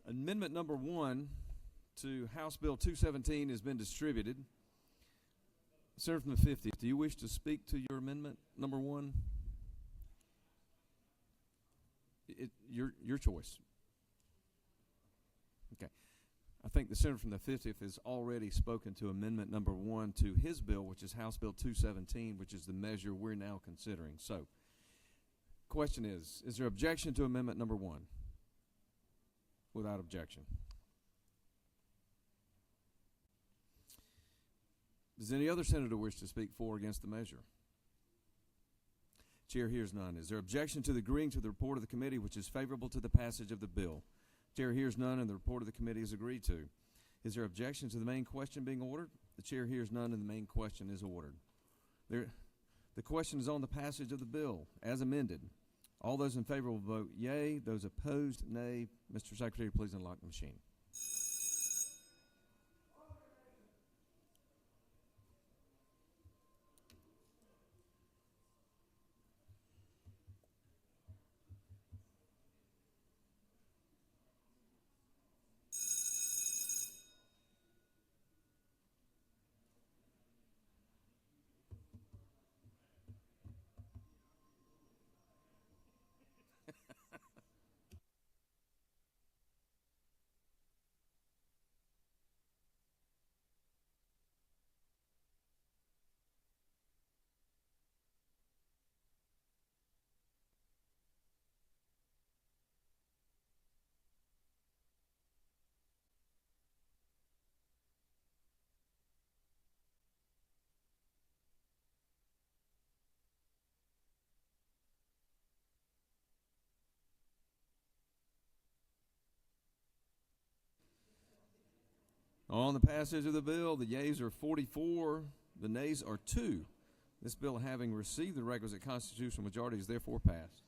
Amendment number 1 to House Bill 217 has been distributed. Senator from the 50th, do you wish to speak to your amendment number 1? Your choice. Okay. I think the senator from the 50th has already spoken to amendment number 1 to his bill, which is House Bill 217, which is the measure we're now considering. So, question is there objection to amendment number 1? Without objection. Does any other senator wish to speak for or against the measure? Chair hears none. Is there objection to the agreeing to the report of the committee, which is favorable to the passage of the bill? Chair hears none, and the report of the committee is agreed to. Is there objection to the main question being ordered? The chair hears none, and the main question is ordered. The question is on the passage of the bill as amended. All those in favor will vote yea. Those opposed, nay. Mr. Secretary, please unlock the machine. On the passage of the bill, the yeas are 44, the nays are 2. This bill, having received the requisite constitutional majority, is therefore passed.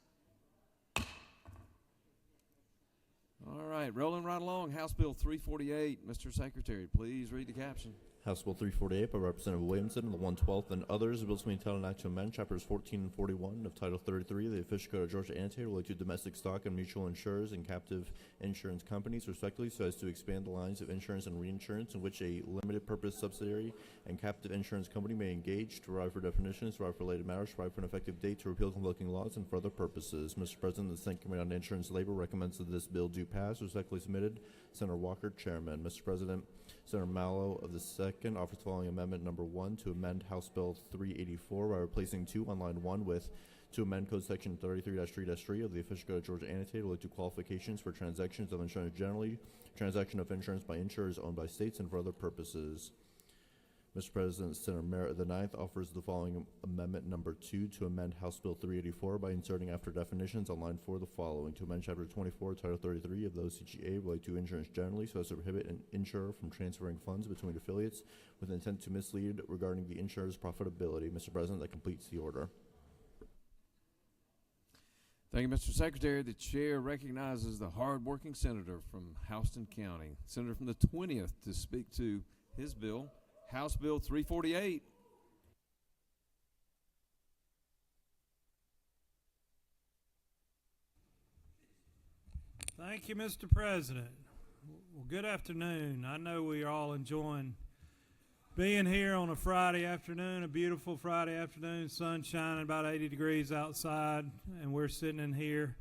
All right, rolling right along. House Bill 348. Mr. Secretary, please read the caption. House Bill 348 by Representative Williamson and the 112th and others. Bills being entitled and act to amend Chapters 14 and 41 of Title 33 of the Official Code of Georgia Annotated related to domestic stock and mutual insurers and captive insurance companies, respectively, so as to expand the lines of insurance and reinsurance in which a limited purpose subsidiary and captive insurance company may engage, to provide for definitions, to provide for related matters, to provide for an effective date, to repeal conflicting laws, and for other purposes. Mr. President, the Senate Committee on Insurance Labor recommends that this bill do pass. Respectfully submitted, Senator Walker, Chairman. Mr. President, Senator Mallow of the 2nd offers the following amendment number 1 to amend House Bill 384 by replacing 2 on line 1 with to amend Code Section 33-3-3 of the Official Code of Georgia Annotated related to qualifications for transactions of insurance generally, transaction of insurance by insurers owned by states, and for other purposes. Mr. President, Senator Merritt of the 9th offers the following amendment number 2 to amend House Bill 384 by inserting after definitions on line 4 the following: to amend Chapter 24, Title 33 of the OCGA related to insurance generally, so as to prohibit an insurer from transferring funds between affiliates with intent to mislead regarding the insurer's profitability. Mr. President, that completes the order. Thank you, Mr. Secretary. The chair recognizes the hard-working senator from Houston County, senator from the 20th, to speak to his bill, House Bill 348. Thank you, Mr. President. Well, good afternoon. I know we are all enjoying being here on a Friday afternoon, a beautiful Friday afternoon, sun shining, about 80 degrees outside, and we're sitting in here.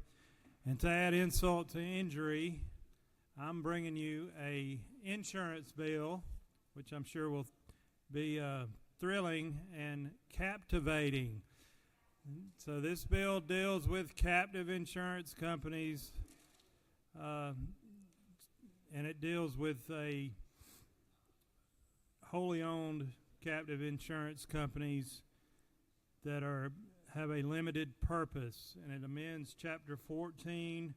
And to add insult to injury, I'm bringing you a insurance bill, which I'm sure will be thrilling and captivating. So this bill deals with captive insurance companies, and it deals with a wholly owned captive insurance companies that have a limited purpose, and it amends Chapter 14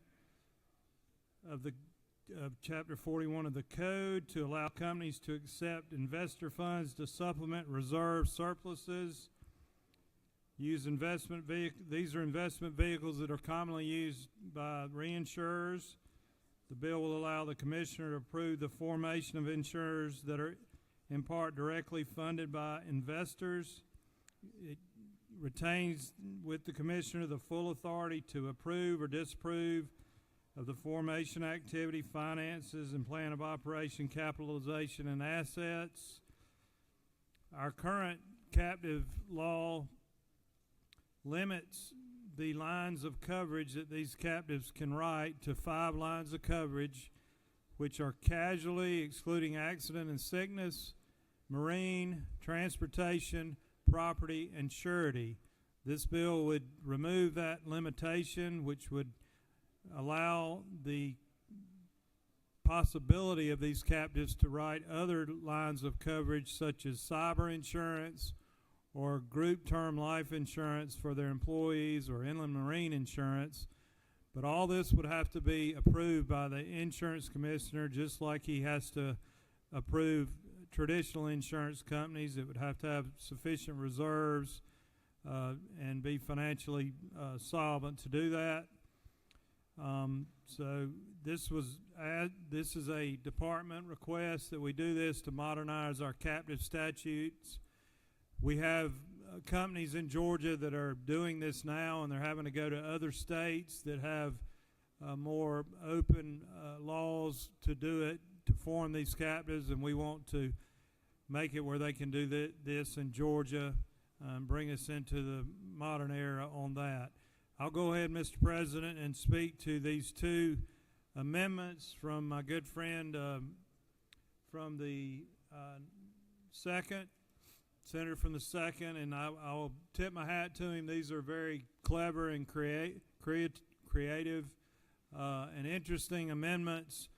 of Chapter 41 of the Code to allow companies to accept investor funds to supplement reserve surpluses. These are investment vehicles that are commonly used by reinsurers. The bill will allow the commissioner to approve the formation of insurers that are in part directly funded by investors. It retains with the commissioner the full authority to approve or disapprove of the formation activity, finances, and plan of operation, capitalization, and assets. Our current captive law limits the lines of coverage that these captives can write to 5 lines of coverage, which are casualty, excluding accident and sickness, marine, transportation, property, and surety. This bill would remove that limitation, which would allow the possibility of these captives to write other lines of coverage such as cyber insurance or group term life insurance for their employees or inland marine insurance. But all this would have to be approved by the insurance commissioner, just like he has to approve traditional insurance companies. It would have to have sufficient reserves and be financially solvent to do that. So this is a department request that we do this to modernize our captive statutes. We have companies in Georgia that are doing this now, and they're having to go to other states that have more open laws to do it, to form these captives, and we want to make it where they can do this in Georgia, bring us into the modern era on that. I'll go ahead, Mr. President, and speak to these 2 amendments from my good friend from the Senator from the 2nd, and I'll tip my hat to him. These are very clever and creative and interesting amendments.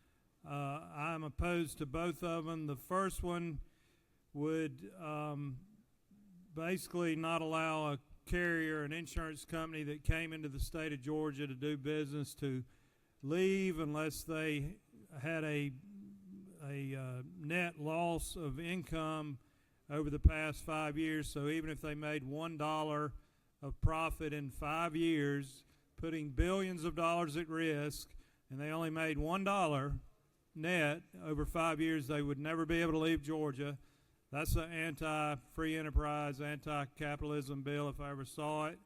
I'm opposed to both of them. The first one would basically not allow a carrier, an insurance company that came into the state of Georgia to do business, to leave unless they had a net loss of income over the past 5 years. So even if they made $1 of profit in 5 years, putting billions of dollars at risk, and they only made $1 net over 5 years, they would never be able to leave Georgia. That's an anti-free enterprise, anti-capitalism bill if I ever saw it.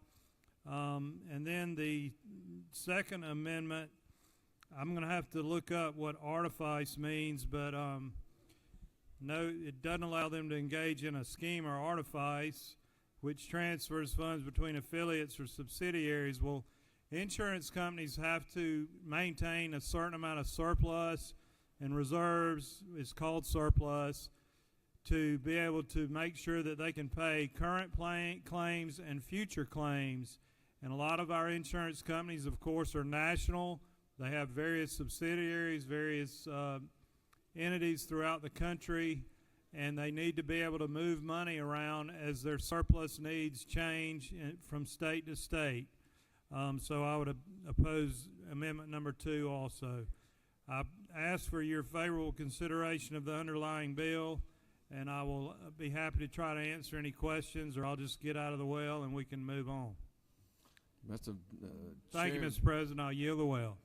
And then the second amendment, I'm going to have to look up what artifice means, but no, it doesn't allow them to engage in a scheme or artifice, which transfers funds between affiliates or subsidiaries. Well, insurance companies have to maintain a certain amount of surplus, and reserves is called surplus, to be able to make sure that they can pay current claims and future claims. And a lot of our insurance companies, of course, are national. They have various subsidiaries, various entities throughout the country, and they need to be able to move money around as their surplus needs change from state to state. So I would oppose amendment number 2 also. I ask for your favorable consideration of the underlying bill, and I will be happy to try to answer any questions, or I'll just get out of the well and we can move on. That's a Thank you, Mr. President. I'll yield the well.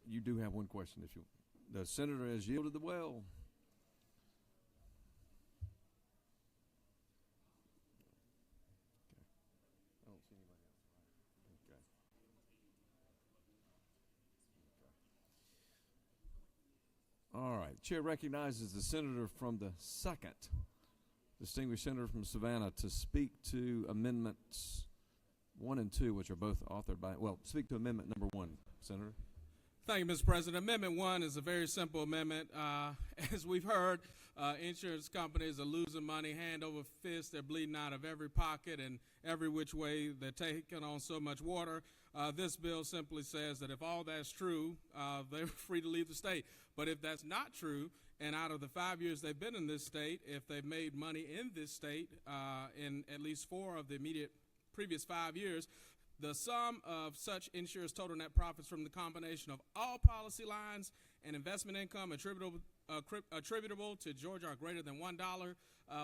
You do have one question. If you, the senator has yielded the well. Okay. I don't see anybody else. Okay. All right. Chair recognizes the senator from the 2nd, distinguished senator from Savannah, to speak to amendments 1 and 2, which are both authored by, well, speak to amendment number 1, Senator. Thank you, Mr. President. Amendment 1 is a very simple amendment. As we've heard, insurance companies are losing money hand over fist. They're bleeding out of every pocket and every which way. They're taking on so much water. This bill simply says that if all that's true, they're free to leave the state. But if that's not true, and out of the 5 years they've been in this state, if they've made money in this state in at least 4 of the immediate previous 5 years, the sum of such insurers' total net profits from the combination of all policy lines and investment income attributable to Georgia are greater than $1.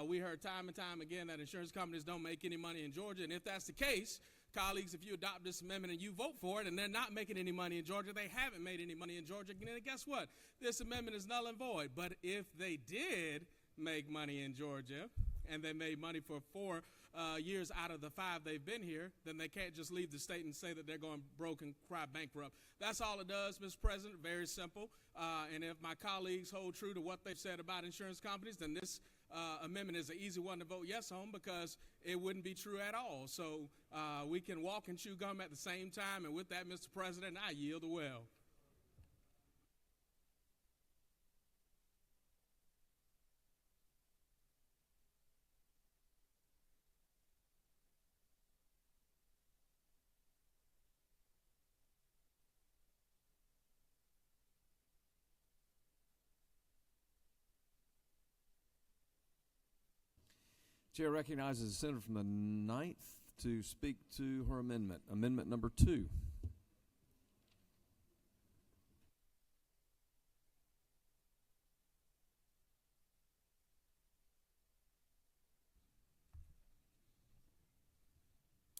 We heard time and time again that insurance companies don't make any money in Georgia, and if that's the case, colleagues, if you adopt this amendment and you vote for it and they're not making any money in Georgia, they haven't made any money in Georgia, then guess what? This amendment is null and void. But if they did make money in Georgia and they made money for 4 years out of the 5 they've been here, then they can't just leave the state and say that they're going broke and cry bankrupt. That's all it does, Mr. President, very simple. And if my colleagues hold true to what they've said about insurance companies, then this amendment is an easy one to vote yes on because it wouldn't be true at all. So we can walk and chew gum at the same time. And with that, Mr. President, I yield the well. Chair recognizes the senator from the 9th to speak to her amendment. Amendment number 2.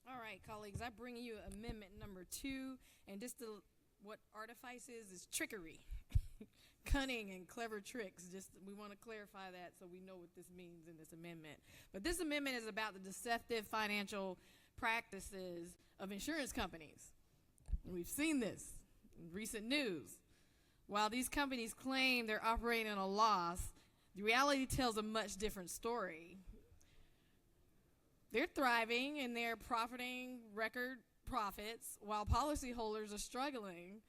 All right, colleagues, I bring you amendment number 2, and what artifice is trickery. Cunning and clever tricks. We want to clarify that so we know what this means in this amendment. But this amendment is about the deceptive financial practices of insurance companies. We've seen this in recent news. While these companies claim they're operating at a loss, the reality tells a much different story. They're thriving and they're profiting record profits while policyholders are struggling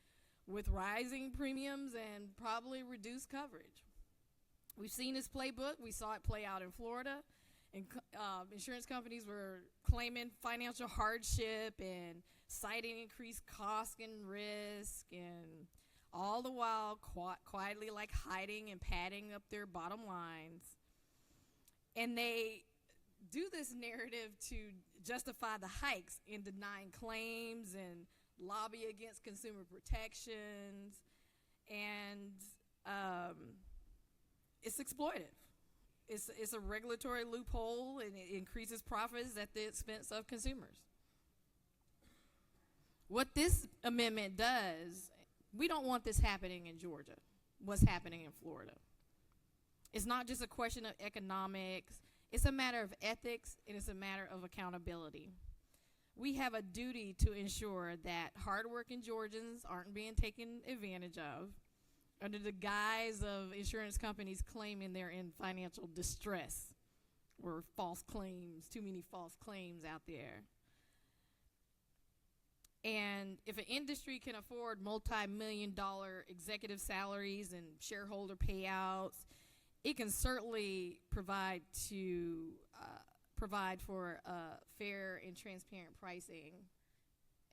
with rising premiums and probably reduced coverage. We've seen this playbook. We saw it play out in Florida. And insurance companies were claiming financial hardship and citing increased cost and risk, and all the while quietly like hiding and padding up their bottom lines. And they do this narrative to justify the hikes in denying claims and lobby against consumer protections, and it's exploitive. It's a regulatory loophole, and it increases profits at the expense of consumers. What this amendment does, we don't want this happening in Georgia, what's happening in Florida. It's not just a question of economics. It's a matter of ethics, and it's a matter of accountability. We have a duty to ensure that hardworking Georgians aren't being taken advantage of under the guise of insurance companies claiming they're in financial distress or false claims, too many false claims out there. And if an industry can afford multi-million-dollar executive salaries and shareholder payouts, it can certainly provide for fair and transparent pricing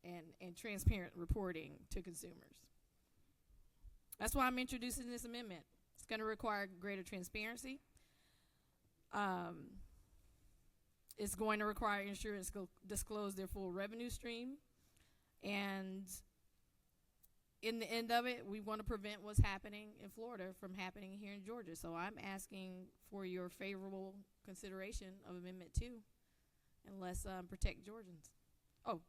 and transparent reporting to consumers. That's why I'm introducing this amendment. It's going to require greater transparency. It's going to require insurance to disclose their full revenue stream. And in the end of it, we want to prevent what's happening in Florida from happening here in Georgia. So I'm asking for your favorable consideration of Amendment 2, and let's protect Georgians. Oh,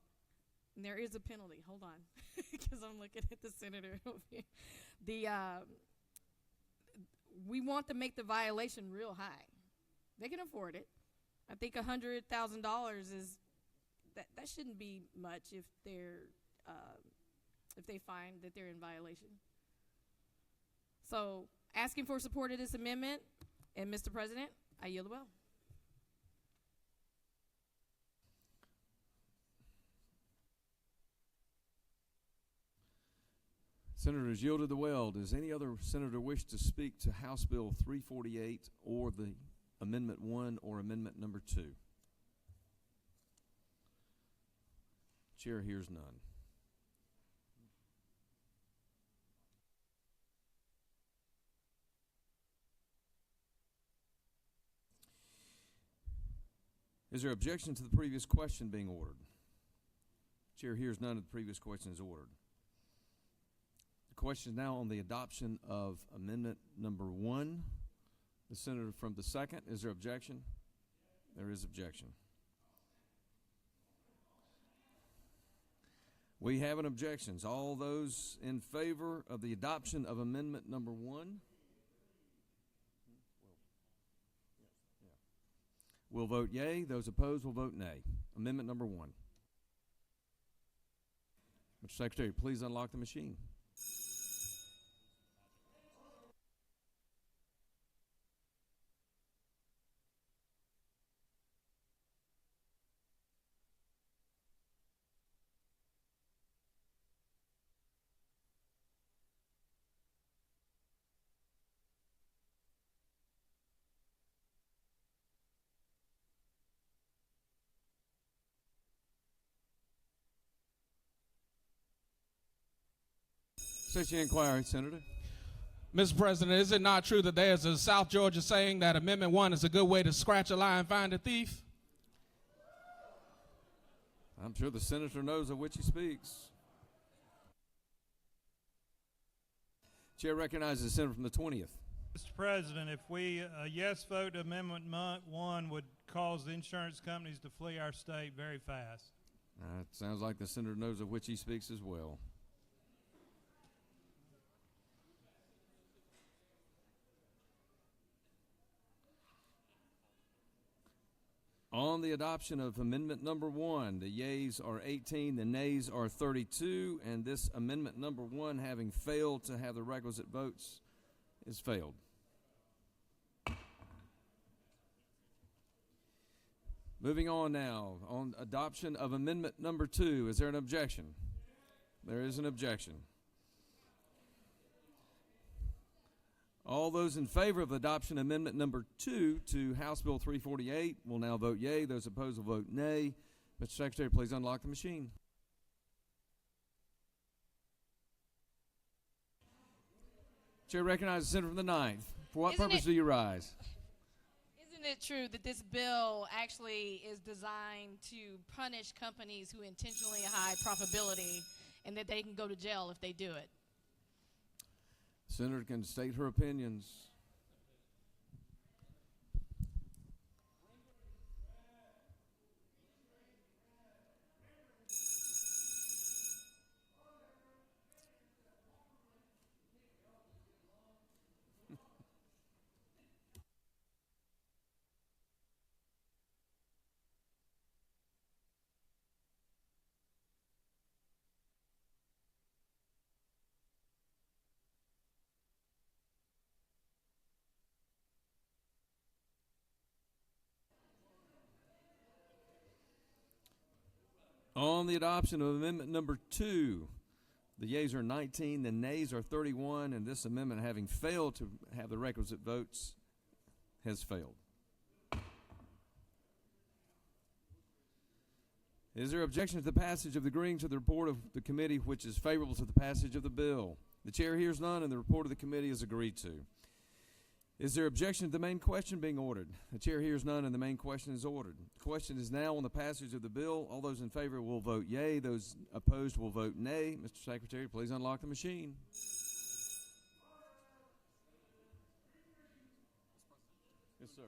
and there is a penalty. Hold on, because I'm looking at the senator over here. We want to make the violation real high. They can afford it. I think $100,000 is that shouldn't be much if they find that they're in violation. So, asking for support of this amendment, and Mr. President, I yield the well. Senators yielded the well. Does any other senator wish to speak to House Bill 348 or the Amendment 1 or Amendment number 2? Chair hears none. Is there objection to the previous question being ordered? Chair hears none of the previous question is ordered. The question is now on the adoption of Amendment number 1. The senator from the 2nd, is there objection? There is objection. We have an objections. All those in favor of the adoption of Amendment number 1? will vote yea. Those opposed will vote nay. Amendment number 1. Mr. Secretary, please unlock the machine. Session inquiry, Senator. Mr. President, is it not true that there's a South Georgia saying that Amendment 1 is a good way to scratch a lie and find a thief? I'm sure the senator knows of which he speaks. Chair recognizes the senator from the 20th. Mr. President, if a yes vote to Amendment 1 would cause the insurance companies to flee our state very fast. It sounds like the senator knows of which he speaks as well. On the adoption of amendment number 1, the yeas are 18, the nays are 32, and this amendment number 1, having failed to have the requisite votes, is failed. Moving on now, on adoption of amendment number 2, is there an objection? There is an objection. All those in favor of adoption amendment number 2 to House Bill 348 will now vote yea. Those opposed will vote nay. Mr. Secretary, please unlock the machine. Chair recognizes the senator from the 9th. For what purpose do you rise? Isn't it true that this bill actually is designed to punish companies who intentionally hide profitability and that they can go to jail if they do it? Senator can state her opinions. On the adoption of amendment number 2, the yeas are 19, the nays are 31, and this amendment, having failed to have the requisite votes, has failed. Is there objection to the passage of the agreeing to the report of the committee which is favorable to the passage of the bill? The chair hears none, and the report of the committee is agreed to. Is there objection to the main question being ordered? The chair hears none, and the main question is ordered. The question is now on the passage of the bill. All those in favor will vote yea. Those opposed will vote nay. Mr. Secretary, please unlock the machine. Yes, sir.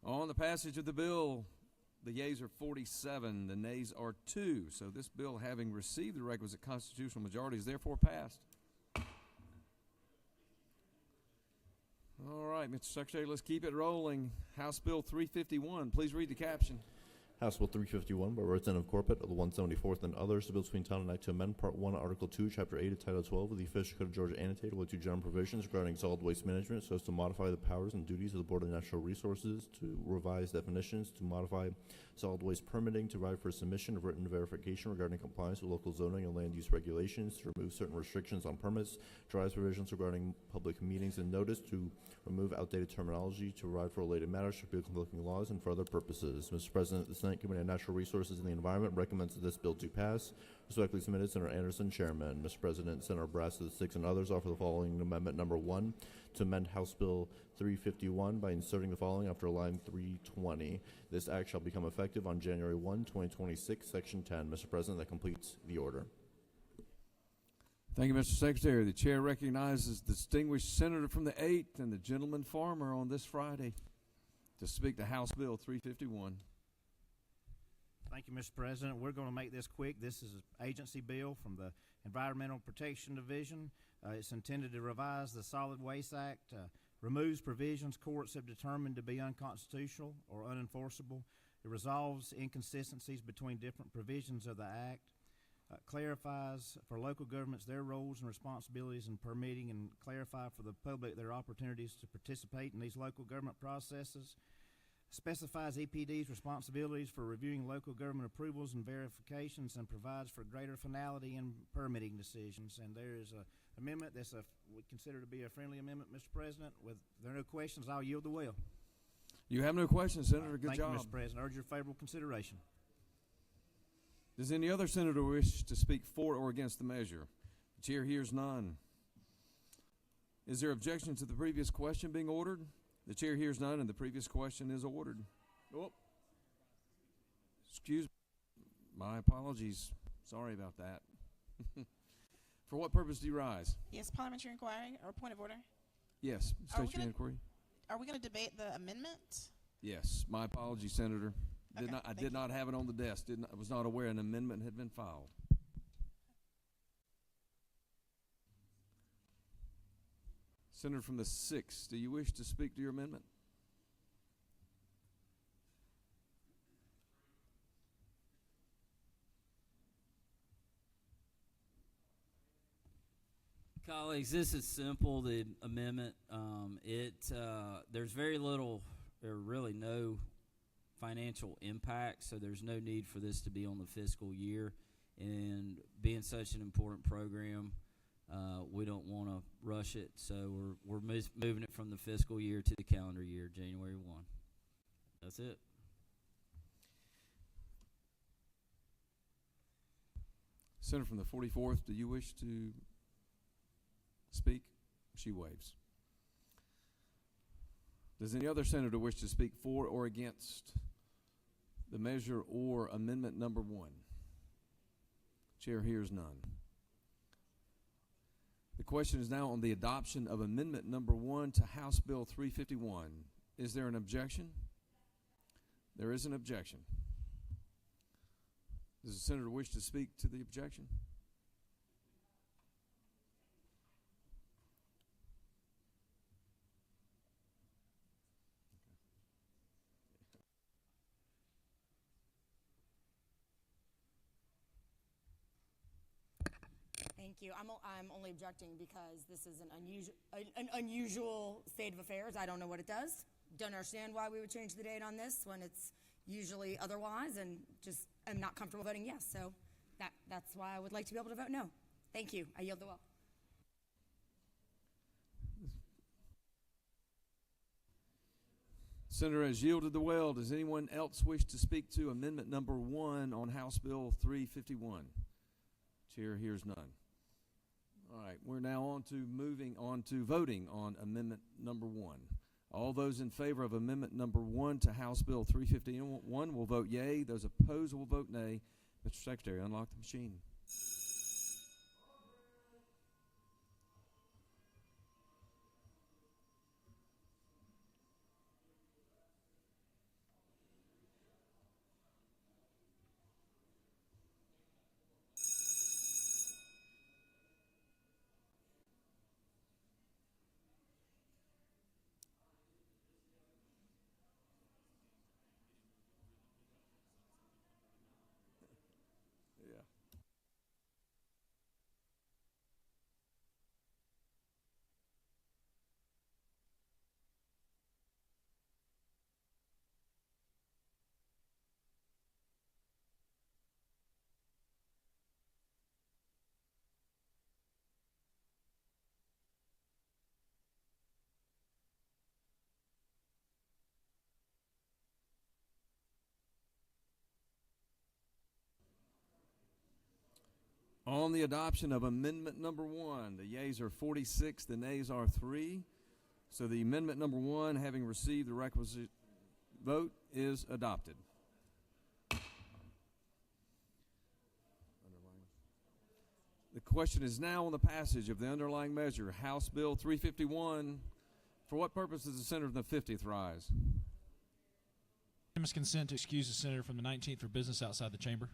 On the passage of the bill, the yeas are 47, the nays are 2. So this bill, having received the requisite constitutional majority, is therefore passed. All right, Mr. Secretary, let's keep it rolling. House Bill 351, please read the caption. House Bill 351 by Representative Corpet of the 174th and others, a bill between Town and Act to amend Part 1, Article 2, Chapter 8 of Title 12 of the Official Code of Georgia annotated with 2 general provisions regarding solid waste management so as to modify the powers and duties of the Board of Natural Resources, to revise definitions, to modify solid waste permitting, to provide for submission of written verification regarding compliance with local zoning and land use regulations, to remove certain restrictions on permits, to revise provisions regarding public meetings and notice, to remove outdated terminology, to provide for related matters, to repeal conflicting laws, and for other purposes. Mr. President, the Senate Committee on Natural Resources and the Environment recommends that this bill to pass. Respectfully submitted, Senator Anderson, Chairman. Mr. President, Senator Brass of the 6 and others offer the following amendment number 1 to amend House Bill 351 by inserting the following after line 320. This act shall become effective on January 1, 2026, Section 10. Mr. President, that completes the order. Thank you, Mr. Secretary. The chair recognizes the distinguished senator from the 8th and the gentleman farmer on this Friday to speak to House Bill 351. Thank you, Mr. President. We're going to make this quick. This is an agency bill from the Environmental Protection Division. It's intended to revise the Solid Waste Act, removes provisions courts have determined to be unconstitutional or unenforceable. It resolves inconsistencies between different provisions of the Act, clarifies for local governments their roles and responsibilities in permitting, and clarify for the public their opportunities to participate in these local government processes. Specifies EPD's responsibilities for reviewing local government approvals and verifications, and provides for greater finality in permitting decisions. And there is an amendment that's we consider to be a friendly amendment, Mr. President. With there are no questions, I'll yield the will. You have no questions, Senator. Good Thank job. you, Mr. President. Urge your favorable consideration. Does any other senator wish to speak for or against the measure? The chair hears none. Is there objection to the previous question being ordered? The chair hears none, and the previous question is ordered. Oh. Excuse me. My apologies. Sorry about that. For what purpose do you rise? Yes, parliamentary inquiry or point of order. Yes, state your inquiry. Are we going to debate the amendment? Yes, my apologies, Senator. Okay, I did not have it on the desk. I was not aware an amendment had been filed. Senator from the 6th, do you wish to speak to your amendment? Colleagues, this is simple, the amendment. There's very little or really no financial impact, so there's no need for this to be on the fiscal year. And being such an important program, we don't want to rush it, so we're moving it from the fiscal year to the calendar year, January 1. That's it. Senator from the 44th, do you wish to speak? She waves. Does any other senator wish to speak for or against the measure or amendment number 1? Chair hears none. The question is now on the adoption of amendment number 1 to House Bill 351. Is there an objection? There is an objection. Does the senator wish to speak to the objection? Thank you. I'm only objecting because this is an unusual state of affairs. I don't know what it does. Don't understand why we would change the date on this when it's usually otherwise, and just am not comfortable voting yes. So that's why I would like to be able to vote no. Thank you. I yield the will. Senator has yielded the well. Does anyone else wish to speak to amendment number 1 on House Bill 351? Chair hears none. All right, we're now moving on to voting on amendment number 1. All those in favor of amendment number 1 to House Bill 351 will vote yea. Those opposed will vote nay. Mr. Secretary, unlock the machine. On the adoption of amendment number 1, the yeas are 46, the nays are 3. So the amendment number 1, having received the requisite vote, is adopted. The question is now on the passage of the underlying measure, House Bill 351. For what purpose does the senator from the 50th rise? Unanimous consent to excuse the senator from the 19th for business outside the chamber.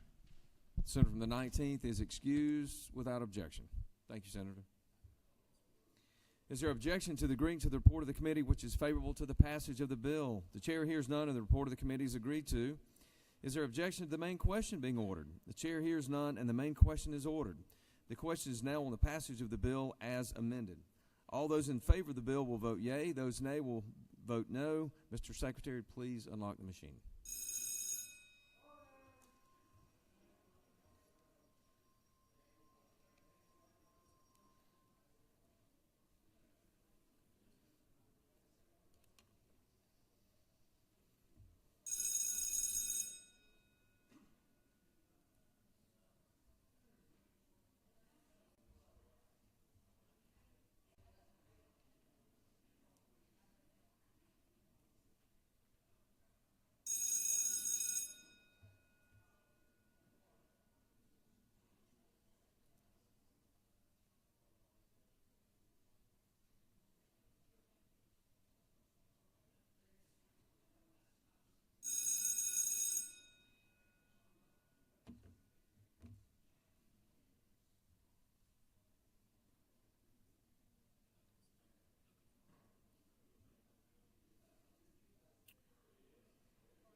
The senator from the 19th is excused without objection. Thank you, Senator. Is there objection to the agreeing to the report of the committee which is favorable to the passage of the bill? The chair hears none, and the report of the committee is agreed to. Is there objection to the main question being ordered? The chair hears none, and the main question is ordered. The question is now on the passage of the bill as amended. All those in favor of the bill will vote yea. Those nay will vote no. Mr. Secretary, please unlock the machine.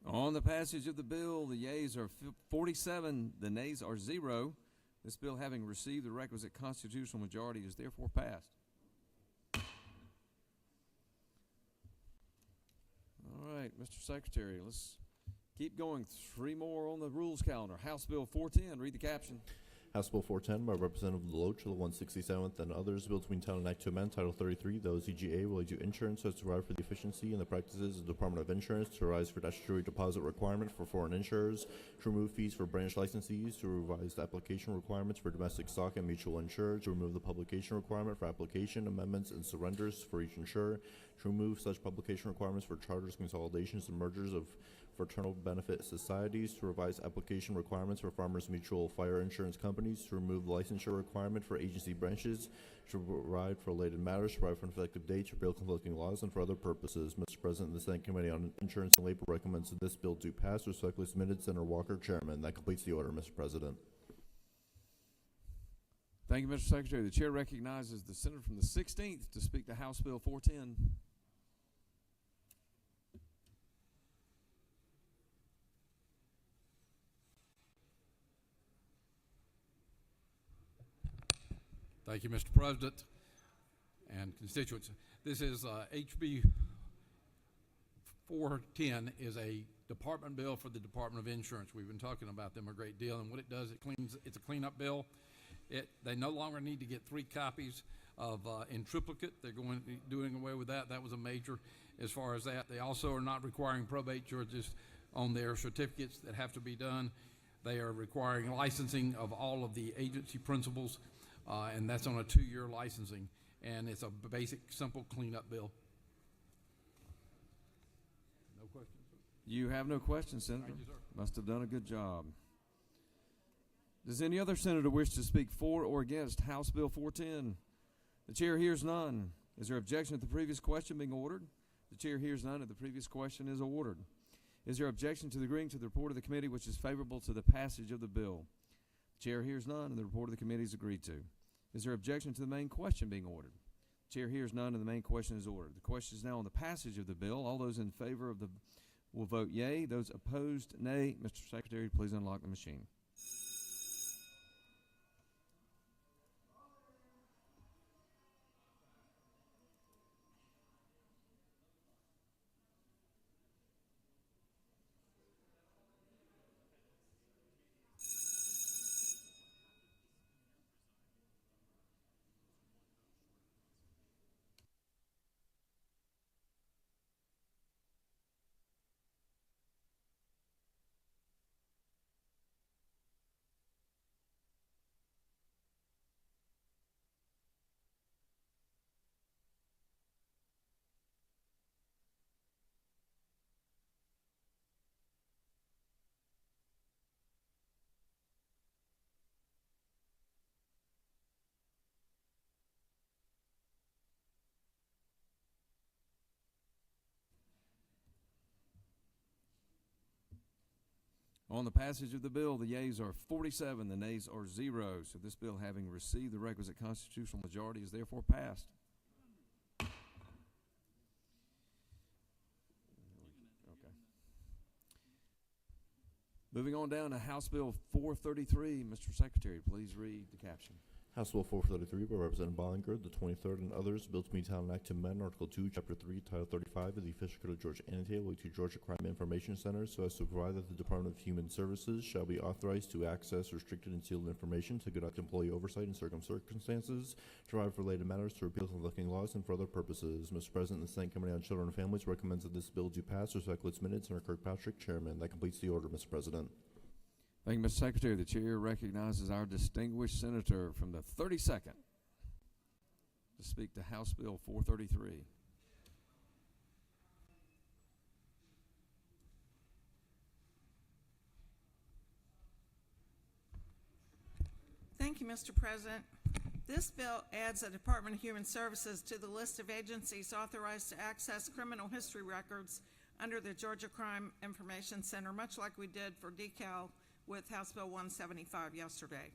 On the passage of the bill, the yeas are 47, the nays are 0. This bill, having received the requisite constitutional majority, is therefore passed. All right, Mr. Secretary, let's keep going. 3 more on the rules calendar. House Bill 410, read the caption. House Bill 410 by Representative Deloach of the 167th and others, bill to be entitled an act to amend Title 33, the OCGA related to insurance as derived for the efficiency and the practices of the Department of Insurance, to arise for statutory deposit requirement for foreign insurers, to remove fees for branch licensees, to revise the application requirements for domestic stock and mutual insurers, to remove the publication requirement for application amendments and surrenders for each insurer, to remove such publication requirements for charters, consolidations, and mergers of fraternal benefit societies, to revise application requirements for Farmers Mutual fire insurance companies, to remove the licensure requirement for agency branches, to provide for related matters, to provide for an effective date, to repeal conflicting laws, and for other purposes. Mr. President, the Senate Committee on Insurance and Labor recommends that this bill do pass. Respectfully submitted, Senator Walker, Chairman. That completes the order, Mr. President. Thank you, Mr. Secretary. The chair recognizes the senator from the 16th to speak to House Bill 410. Thank you, Mr. President and constituents. This is HB 410 is a department bill for the Department of Insurance. We've been talking about them a great deal, and what it does, it's a cleanup bill. They no longer need to get 3 copies of in triplicate. They're doing away with that. That was a major as far as that. They also are not requiring probate charges on their certificates that have to be done. They are requiring licensing of all of the agency principals, and that's on a 2-year licensing, and it's a basic, simple cleanup bill. No questions, sir? You have no questions, Senator. Thank you, sir. Must have done a good job. Does any other senator wish to speak for or against House Bill 410? The chair hears none. Is there objection to the previous question being ordered? The chair hears none, and the previous question is ordered. Is there objection to the agreeing to the report of the committee which is favorable to the passage of the bill? The chair hears none, and the report of the committee is agreed to. Is there objection to the main question being ordered? The chair hears none, and the main question is ordered. The question is now on the passage of the bill. All those in favor of the will vote yea. Those opposed, nay. Mr. Secretary, please unlock the machine. On the passage of the bill, the yeas are 47, the nays are 0. So this bill, having received the requisite constitutional majority, is therefore passed. Okay. Moving on down to House Bill 433. Mr. Secretary, please read the caption. House Bill 433 by Representative Bollinger, the 23rd, and others, bill to be Town and Act to amend Article 2, Chapter 3, Title 35 of the Official Code of Georgia Annotated to Georgia Crime Information Center so as to provide that the Department of Human Services shall be authorized to access restricted and sealed information to conduct employee oversight in certain circumstances, to provide for related matters, to repeal conflicting laws, and for other purposes. Mr. President, the Senate Committee on Children and Families recommends that this bill do pass. Respect its minutes, Senator Kirkpatrick, Chairman. That completes the order, Mr. President. Thank you, Mr. Secretary. The chair recognizes our distinguished senator from the 32nd to speak to House Bill 433. Thank you, Mr. President. This bill adds the Department of Human Services to the list of agencies authorized to access criminal history records under the Georgia Crime Information Center, much like we did for DECAL with House Bill 175 yesterday.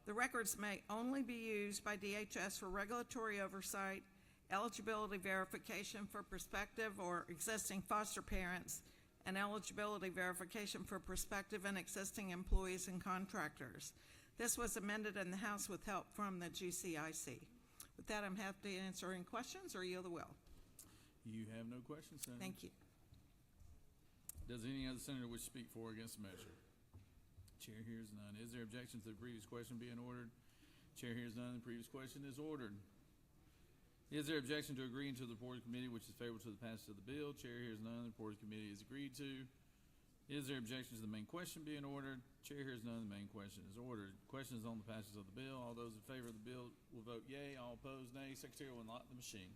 The records may only be used by DHS for regulatory oversight, eligibility verification for prospective or existing foster parents, and eligibility verification for prospective and existing employees and contractors. This was amended in the House with help from the GCIC. With that, I'm happy to answer any questions or yield the will. You have no questions, Senator. Thank you. Does any other senator wish to speak for or against the measure? Chair hears none. Is there objection to the previous question being ordered? Chair hears none. The previous question is ordered. Is there objection to agreeing to the report of the committee which is favorable to the passage of the bill? Chair hears none. The report of the committee is agreed to. Is there objection to the main question being ordered? Chair hears none. The main question is ordered. Questions on the passage of the bill. All those in favor of the bill will vote yea. All opposed, nay. Secretary will unlock the machine.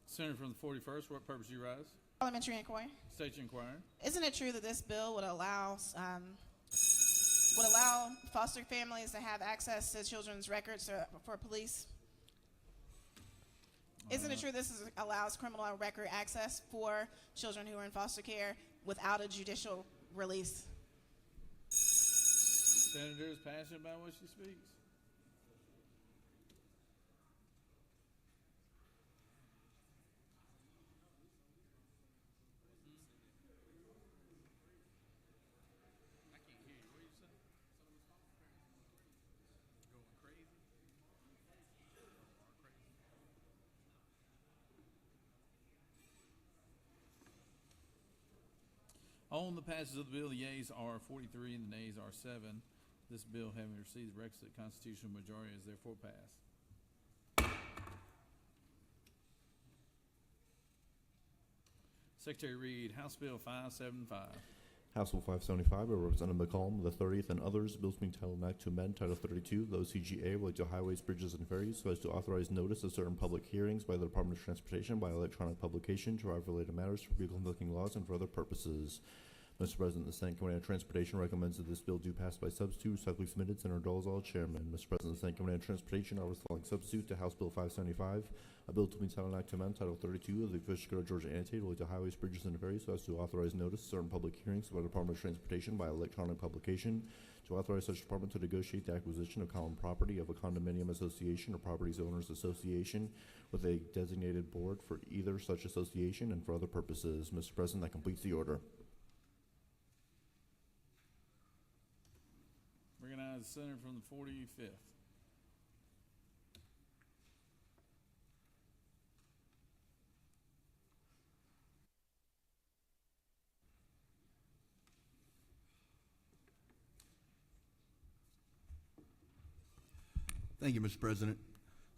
Senator from the 41st, what purpose do you rise? Parliamentary inquiry. State your inquiry. Isn't it true that this bill would allow foster families to have access to children's records for police? Isn't it true allows criminal record access for children who are in foster care without a judicial release? Senator is passionate about what she speaks. On the passage of the bill, the yeas are 43 and the nays are 7. This bill, having received the requisite constitutional majority, is therefore passed. Secretary Reed, House Bill 575. House Bill 575 by Representative McCollum, the 30th, and others, bills being titled an act to amend Title 32 of the OCGA related to highways, bridges, and ferries so as to authorize notice of certain public hearings by the Department of Transportation by electronic publication to provide for related matters, for vehicle conflicting laws, and for other purposes. Mr. President, the Senate Committee on Transportation recommends that this bill do pass by substitute. Respectfully submitted, Senator Dolezal, Chairman. Mr. President, the Senate Committee on Transportation offers the following substitute to House Bill 575, a bill to be titled an act to amend Title 32 of the Official Code of Georgia Annotated related to highways, bridges, and ferries so as to authorize notice of certain public hearings by the Department of Transportation by electronic publication, to authorize such department to negotiate the acquisition of common property of a condominium association or properties owners association with a designated board for either such association and for other purposes. Mr. President, that completes the order. Recognize the senator from the 45th. Thank you, Mr. President.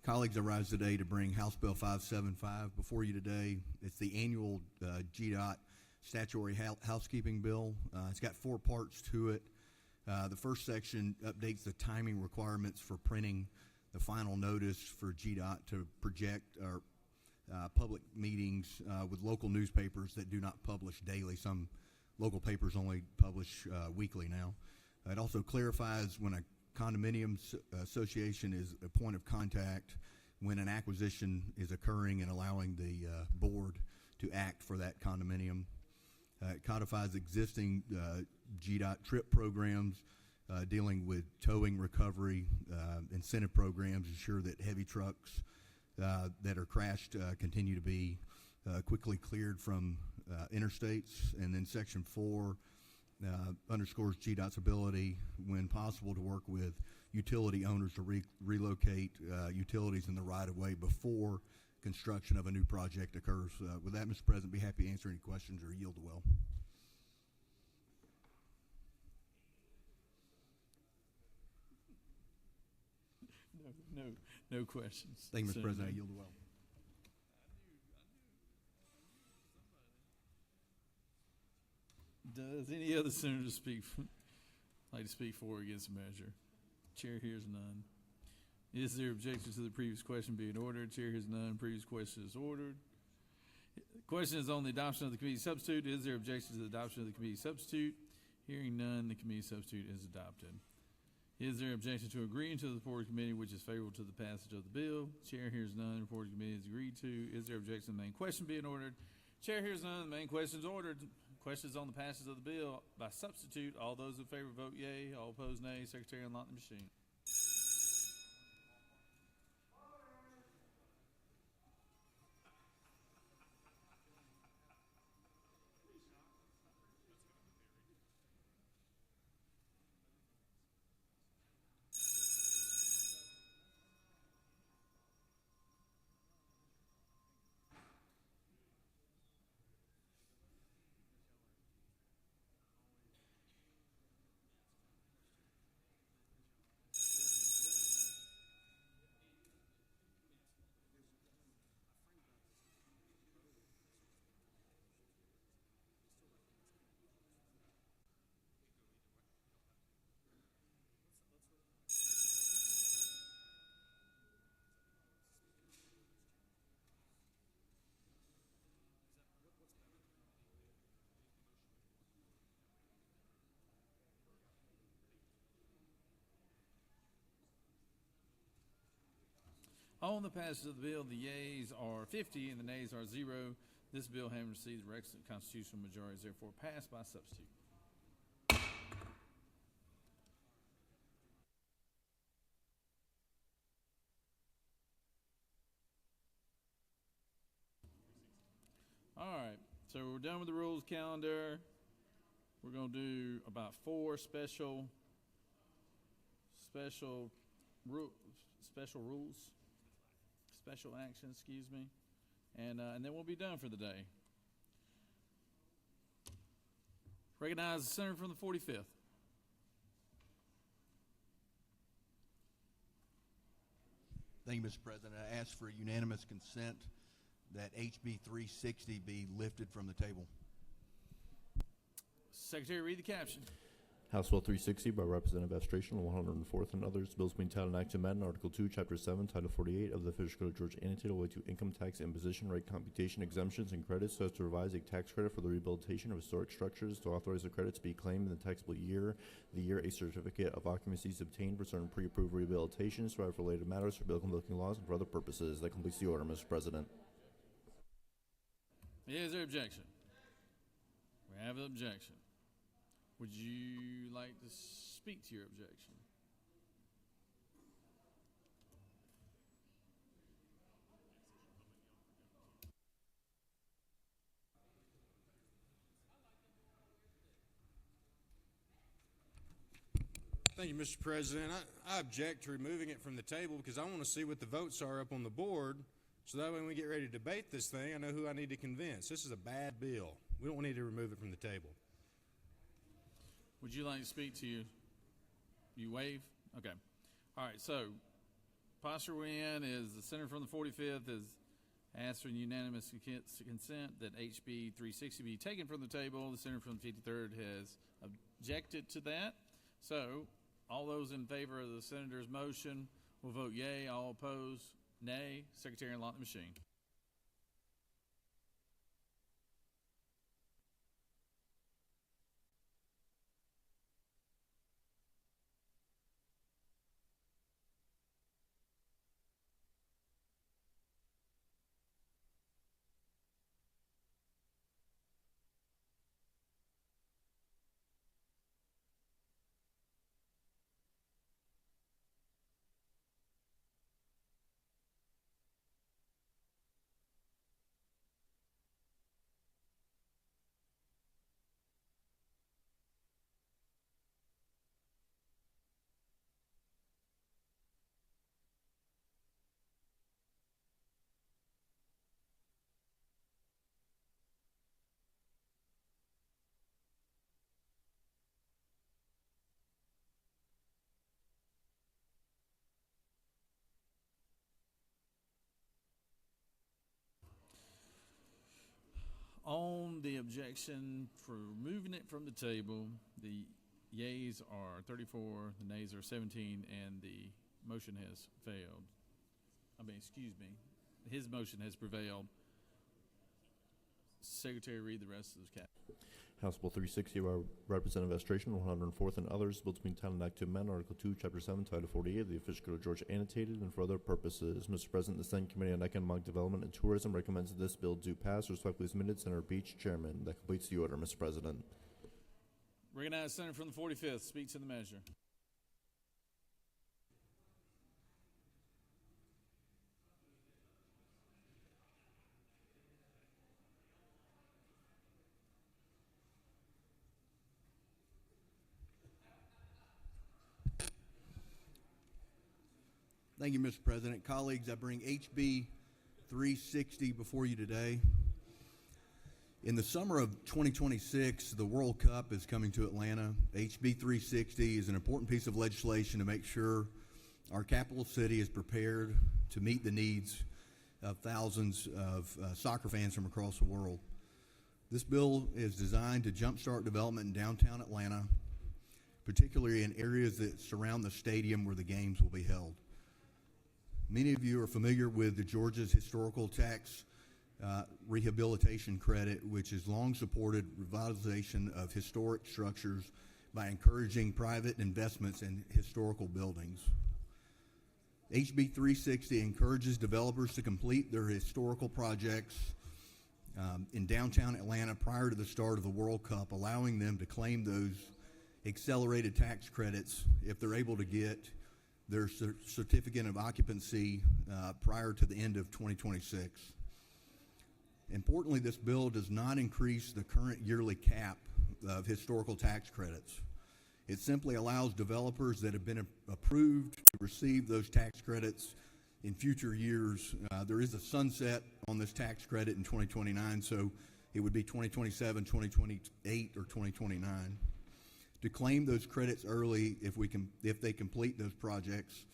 Colleagues, I rise today to bring House Bill 575 before you today. It's the annual GDOT statutory housekeeping bill. It's got 4 parts to it. The first section updates the timing requirements for printing the final notice for GDOT to project our public meetings with local newspapers that do not publish daily. Some local papers only publish weekly now. It also clarifies when a condominium association is a point of contact when an acquisition is occurring and allowing the board to act for that condominium. It codifies existing GDOT TRIP programs dealing with towing recovery, incentive programs, ensure that heavy trucks that are crashed continue to be quickly cleared from interstates. And then Section 4 underscores GDOT's ability, when possible, to work with utility owners to relocate utilities in the right-of-way before construction of a new project occurs. With that, Mr. President, be happy to answer any questions or yield the well. No questions. Thank you, Mr. Senator. President. I yield the well. Does any other senator like to speak for or against the measure? Chair hears none. Is there objection to the previous question being ordered? Chair hears none. Previous question is ordered. Question is on the adoption of the committee substitute. Is there objection to the adoption of the committee substitute? Hearing none, the committee substitute is adopted. Is there objection to agreeing to the report of the committee which is favorable to the passage of the bill? Chair hears none. The report of the committee is agreed to. Is there objection to the main question being ordered? Chair hears none. The main question is ordered. Questions on the passage of the bill by substitute. All those in favor vote yea. All opposed nay. Secretary, unlock the machine. On the passage of the bill, the yeas are 50 and the nays are 0. This bill, having received the requisite constitutional majority, is therefore passed by substitute. All right, so we're done with the rules calendar. We're going to do about 4 special actions, and then we'll be done for the day. Recognize the senator from the 45th. Thank you, Mr. President. I ask for unanimous consent that HB 360 be lifted from the table. Secretary, read the caption. House Bill 360 by Representative Estration, 104th and others. Bills being titled and act to amend Article 2, Chapter 7, Title 48 of the Official Code of Georgia annotated away to income tax imposition rate computation exemptions and credits so as to revise a tax credit for the rehabilitation of historic structures to authorize the credit to be claimed in the taxable year, the year a certificate of occupancy is obtained for certain pre-approved rehabilitations, to provide for related matters, for bill convicting laws, and for other purposes. That completes the order, Mr. President. Is there objection? We have an objection. Would you like to speak to your objection? Thank you, Mr. President. I object to removing it from the table because I want to see what the votes are up on the board, so that when we get ready to debate this thing, I know who I need to convince. This is a bad bill. We don't need to remove it from the table. Would you like to speak to you waive? Okay. All right, so posture we're in is the senator from the 45th is asked for unanimous consent that HB 360 be taken from the table. The senator from the 53rd has objected to that. So all those in favor of the senator's motion We'll vote yea. All opposed, nay. Secretary, unlock the machine. On the objection for moving it from the table, the yeas are 34, the nays are 17, and the motion has failed. Excuse me, his motion has prevailed. Secretary, read the rest of those caps. House Bill 360 by Representative Estration, 104th and others, bill to be entitled Act to amend Article 2, Chapter 7, Title 48 of the Official Code of Georgia, annotated and for other purposes. Mr. President, the Senate Committee on Economic Development and Tourism recommends that this bill do pass. Respectfully submitted, Senator Beach, Chairman. That completes the order, Mr. President. Recognize Senator from the 45th. Speak to the measure. Thank you, Mr. President. Colleagues, I bring HB 360 before you today. In the summer of 2026, the World Cup is coming to Atlanta. HB 360 is an important piece of legislation to make sure our capital city is prepared to meet the needs of thousands of soccer fans from across the world. This bill is designed to jumpstart development in downtown Atlanta, particularly in areas that surround the stadium where the games will be held. Many of you are familiar with the Georgia's Historical Tax Rehabilitation Credit, which has long supported revitalization of historic structures by encouraging private investments in historical buildings. HB 360 encourages developers to complete their historical projects in downtown Atlanta prior to the start of the World Cup, allowing them to claim those accelerated tax credits if they're able to get their certificate of occupancy prior to the end of 2026. Importantly, this bill does not increase the current yearly cap of historical tax credits. It simply allows developers that have been approved to receive those tax credits in future years. There is a sunset on this tax credit in 2029, so it would be 2027, 2028, or 2029. To claim those credits early if they complete those projects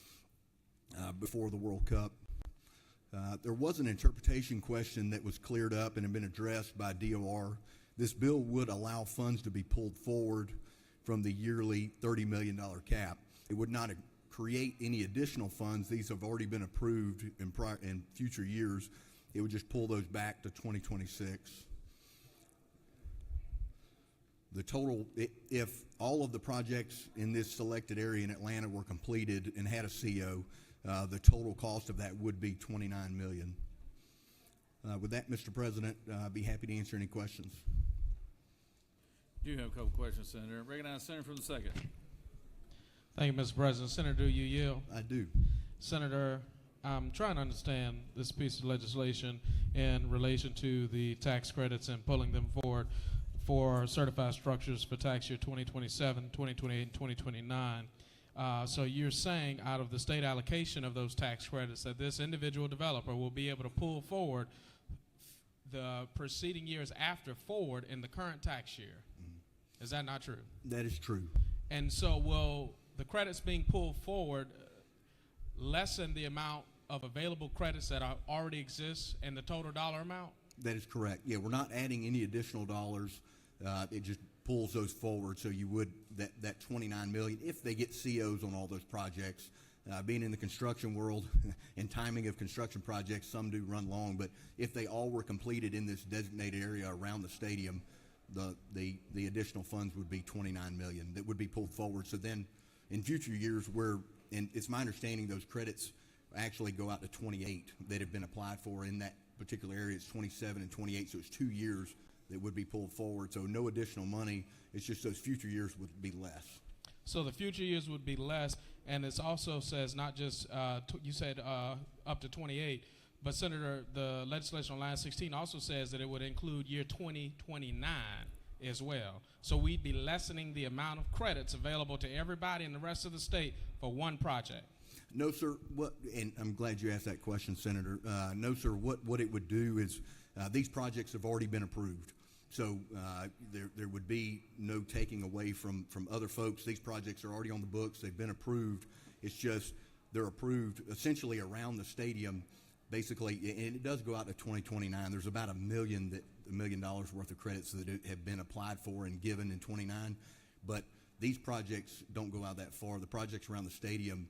before the World Cup. There was an interpretation question that was cleared up and had been addressed by DOR. This bill would allow funds to be pulled forward from the yearly $30 million cap. It would not create any additional funds. These have already been approved in future years. It would just pull those back to 2026. The total, if all of the projects in this selected area in Atlanta were completed and had a CO, the total cost of that would be $29 million. With that, Mr. President, I'd be happy to answer any questions. Do have a couple questions, Senator. Recognize Senator from the second. Thank you, Mr. President. Senator, do you yield? I do. Senator, I'm trying to understand this piece of legislation in relation to the tax credits and pulling them forward for certified structures for tax year 2027, 2028, and 2029. So you're saying out of the state allocation of those tax credits that this individual developer will be able to pull forward the preceding years after forward in the current tax year. Is that not true? That is true. And so will the credits being pulled forward lessen the amount of available credits that already exist in the total dollar amount? That is correct. Yeah, we're not adding any additional dollars. It just pulls those forward. So you would, that $29 million, if they get COs on all those projects, Being in the construction world and timing of construction projects, some do run long, but if they all were completed in this designated area around the stadium, the additional funds would be $29 million that would be pulled forward. So then in future years, and it's my understanding those credits actually go out to 28 that have been applied for in that particular area. It's 27 and 28, so it's 2 years that would be pulled forward. So no additional money. It's just those future years would be less. So the future years would be less, and it also says not just, you said up to 28, but Senator, the legislation on line 16 also says that it would include year 2029 as well. So we'd be lessening the amount of credits available to everybody in the rest of the state for one project. No, sir. And I'm glad you asked that question, Senator. No, sir. What it would do is these projects have already been approved. So there would be no taking away from other folks. These projects are already on the books. They've been approved. It's just they're approved essentially around the stadium, basically, and it does go out to 2029. There's about $1 million worth of credits that have been applied for and given in 29. But these projects don't go out that far. The projects around the stadium,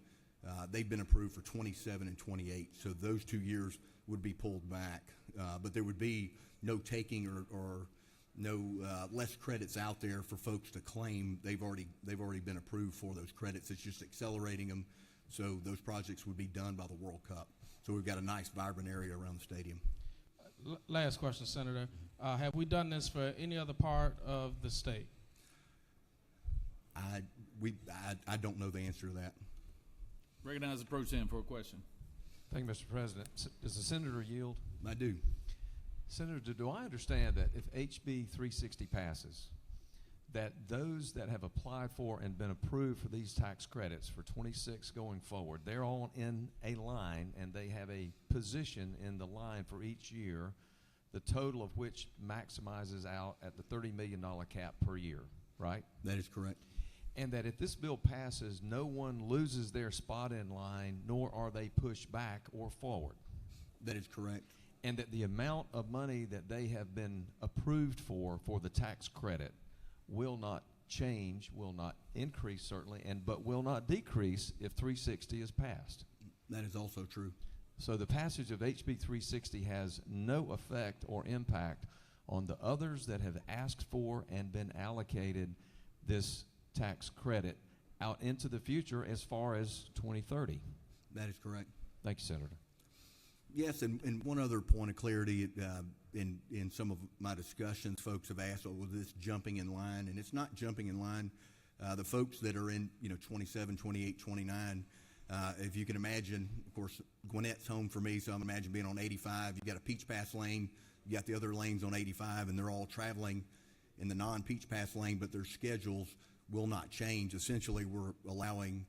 they've been approved for 27 and 28. So those 2 years would be pulled back. But there would be no taking or no less credits out there for folks to claim. They've already been approved for those credits. It's just accelerating them, so those projects would be done by the World Cup. So we've got a nice, vibrant area around the stadium. Last question, Senator. Have we done this for any other part of the state? I don't know the answer to that. Recognize the pro tem for a question. Thank you, Mr. President. Does the senator yield? I do. Senator, do I understand that if HB 360 passes, that those that have applied for and been approved for these tax credits for 26 going forward, they're all in a line and they have a position in the line for each year, the total of which maximizes out at the $30 million cap per year, right? That is correct. And that if this bill passes, no one loses their spot in line, nor are they pushed back or forward. That is correct. And that the amount of money that they have been approved for the tax credit will not change, will not increase certainly, but will not decrease if 360 is passed. That is also true. So the passage of HB 360 has no effect or impact on the others that have asked for and been allocated this tax credit out into the future as far as 2030. That is correct. Thank you, Senator. Yes, and one other point of clarity, in some of my discussions, folks have asked, was this jumping in line? And it's not jumping in line. The folks that are in, 27, 28, 29, if you can imagine, of course, Gwinnett's home for me, so I'm imagining being on 85. You got a Peach Pass lane, you got the other lanes on 85, and they're all traveling in the non-Peach Pass lane, but their schedules will not change. Essentially, we're allowing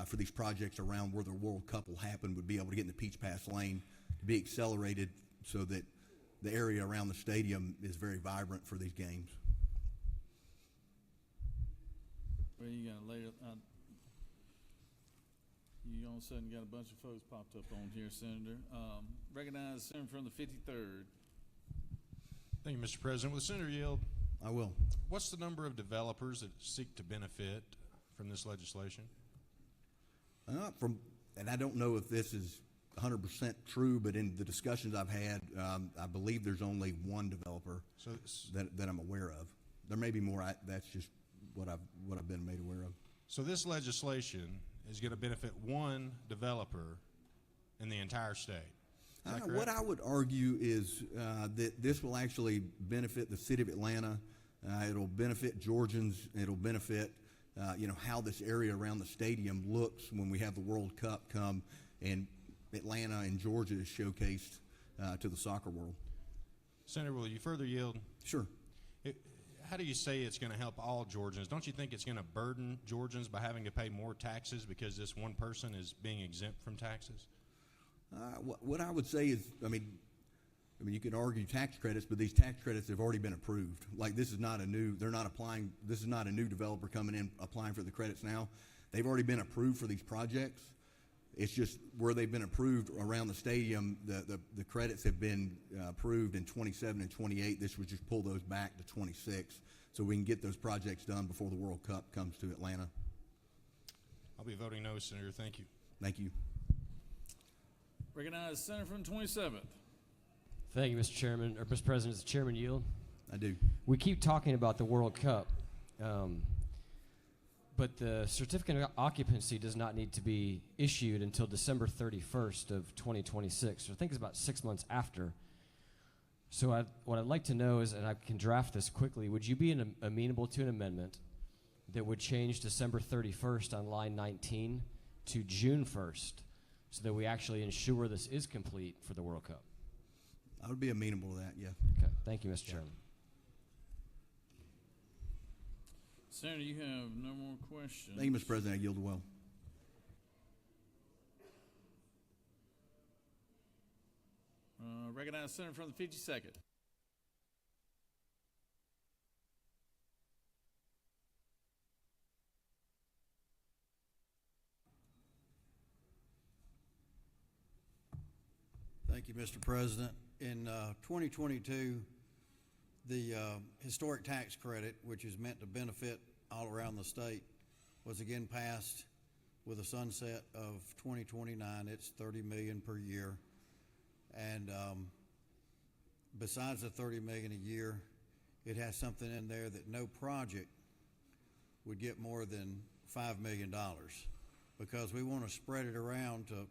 for these projects around where the World Cup will happen would be able to get in the Peach Pass lane to be accelerated so that the area around the stadium is very vibrant for these games. Well, you got later. You all of a sudden got a bunch of folks popped up on here, Senator. Recognize Senator from the 53rd. Thank you, Mr. President. Will the senator yield? I will. What's the number of developers that seek to benefit from this legislation? And I don't know if this is 100% true, but in the discussions I've had, I believe there's only one developer that I'm aware of. There may be more. That's just what I've been made aware of. So this legislation is going to benefit one developer in the entire state. Is that correct? What I would argue is that this will actually benefit the city of Atlanta. It'll benefit Georgians. It'll benefit how this area around the stadium looks when we have the World Cup come and Atlanta and Georgia is showcased to the soccer world. Senator, will you further yield? Sure. How do you say it's going to help all Georgians? Don't you think it's going to burden Georgians by having to pay more taxes because this one person is being exempt from taxes? What I would say is, I mean, you can argue tax credits, but these tax credits have already been approved. Like this is not a new. They're not applying. This is not a new developer coming in applying for the credits now. They've already been approved for these projects. It's just where they've been approved around the stadium. The credits have been approved in 27 and 28. This would just pull those back to 26, so we can get those projects done before the World Cup comes to Atlanta. I'll be voting no, Senator. Thank you. Thank you. Recognize Senator from the 27th. Thank you, Mr. Chairman, or Mr. President. Does the Chairman yield? I do. We keep talking about the World Cup, but the certificate of occupancy does not need to be issued until December 31st of 2026. So I think it's about 6 months after. So what I'd like to know is, and I can draft this quickly, would you be amenable to an amendment that would change December 31st on line 19 to June 1st so that we actually ensure this is complete for the World Cup? I would be amenable to that, yeah. Okay. Thank you, Mr. Chairman. Senator, you have no more questions. Thank you, Mr. President. I yield well. Recognize Senator from the 52nd. Thank you, Mr. President. In 2022, the historic tax credit, which is meant to benefit all around the state, was again passed with a sunset of 2029. It's $30 million per year. And besides the $30 million a year, it has something in there that no project would get more than $5 million, because we want to spread it around to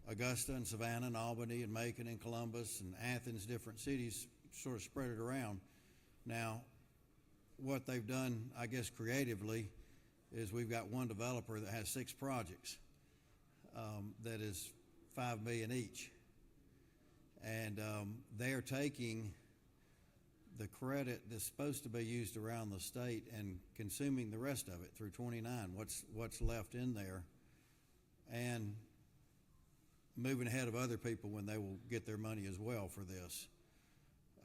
Augusta and Savannah and Albany and Macon and Columbus and Athens, different cities, sort of spread it around. Now, what they've done, I guess, creatively, is we've got one developer that has 6 projects that is $5 million each. And they're taking the credit that's supposed to be used around the state and consuming the rest of it through 29, what's left in there, and moving ahead of other people when they will get their money as well for this.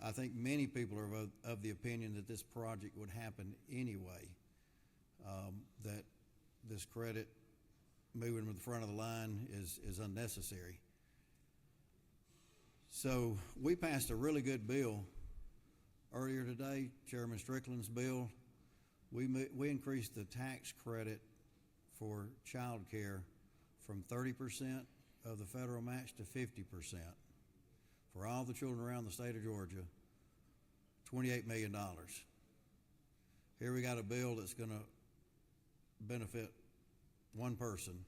I think many people are of the opinion that this project would happen anyway, that this credit moving to the front of the line is unnecessary. So we passed a really good bill earlier today, Chairman Strickland's bill. We increased the tax credit for child care from 30% of the federal match to 50% for all the children around the state of Georgia, $28 million. Here we got a bill that's going to benefit one person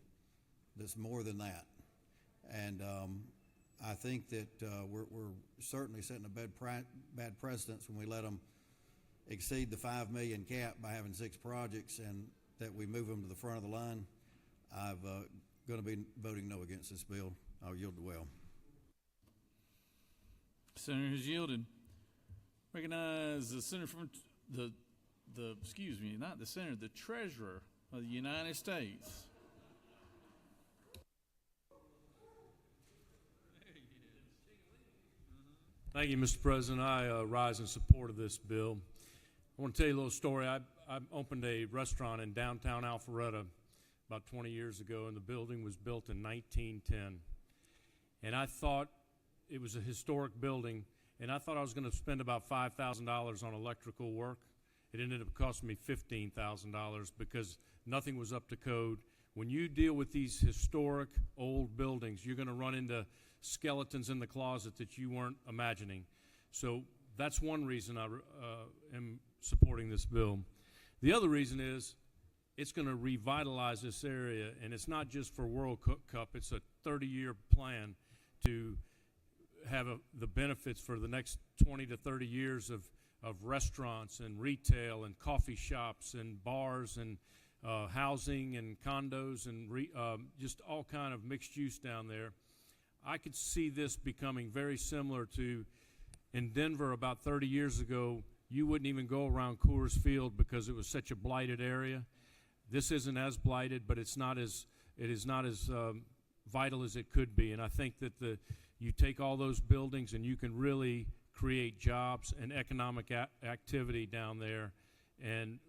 that's more than that. And I think that we're certainly setting a bad precedence when we let them exceed the $5 million cap by having 6 projects, and that we move them to the front of the line. I'm going to be voting no against this bill. I'll yield to well. Senator has yielded. Recognize the senator from the not the senator, the treasurer of the United States. Thank you, Mr. President. I rise in support of this bill. I want to tell you a little story. I opened a restaurant in downtown Alpharetta about 20 years ago, and the building was built in 1910. And I thought it was a historic building, and I thought I was going to spend about $5,000 on electrical work. It ended up costing me $15,000 because nothing was up to code. When you deal with these historic old buildings, you're going to run into skeletons in the closet that you weren't imagining. So that's one reason I am supporting this bill. The other reason is it's going to revitalize this area, and it's not just for World Cup. It's a 30-year plan to have the benefits for the next 20 to 30 years of restaurants and retail and coffee shops and bars and housing and condos and just all kind of mixed use down there. I could see this becoming very similar to in Denver about 30 years ago. You wouldn't even go around Coors Field because it was such a blighted area. This isn't as blighted, but it is not as vital as it could be. And I think that you take all those buildings and you can really create jobs and economic activity down there. And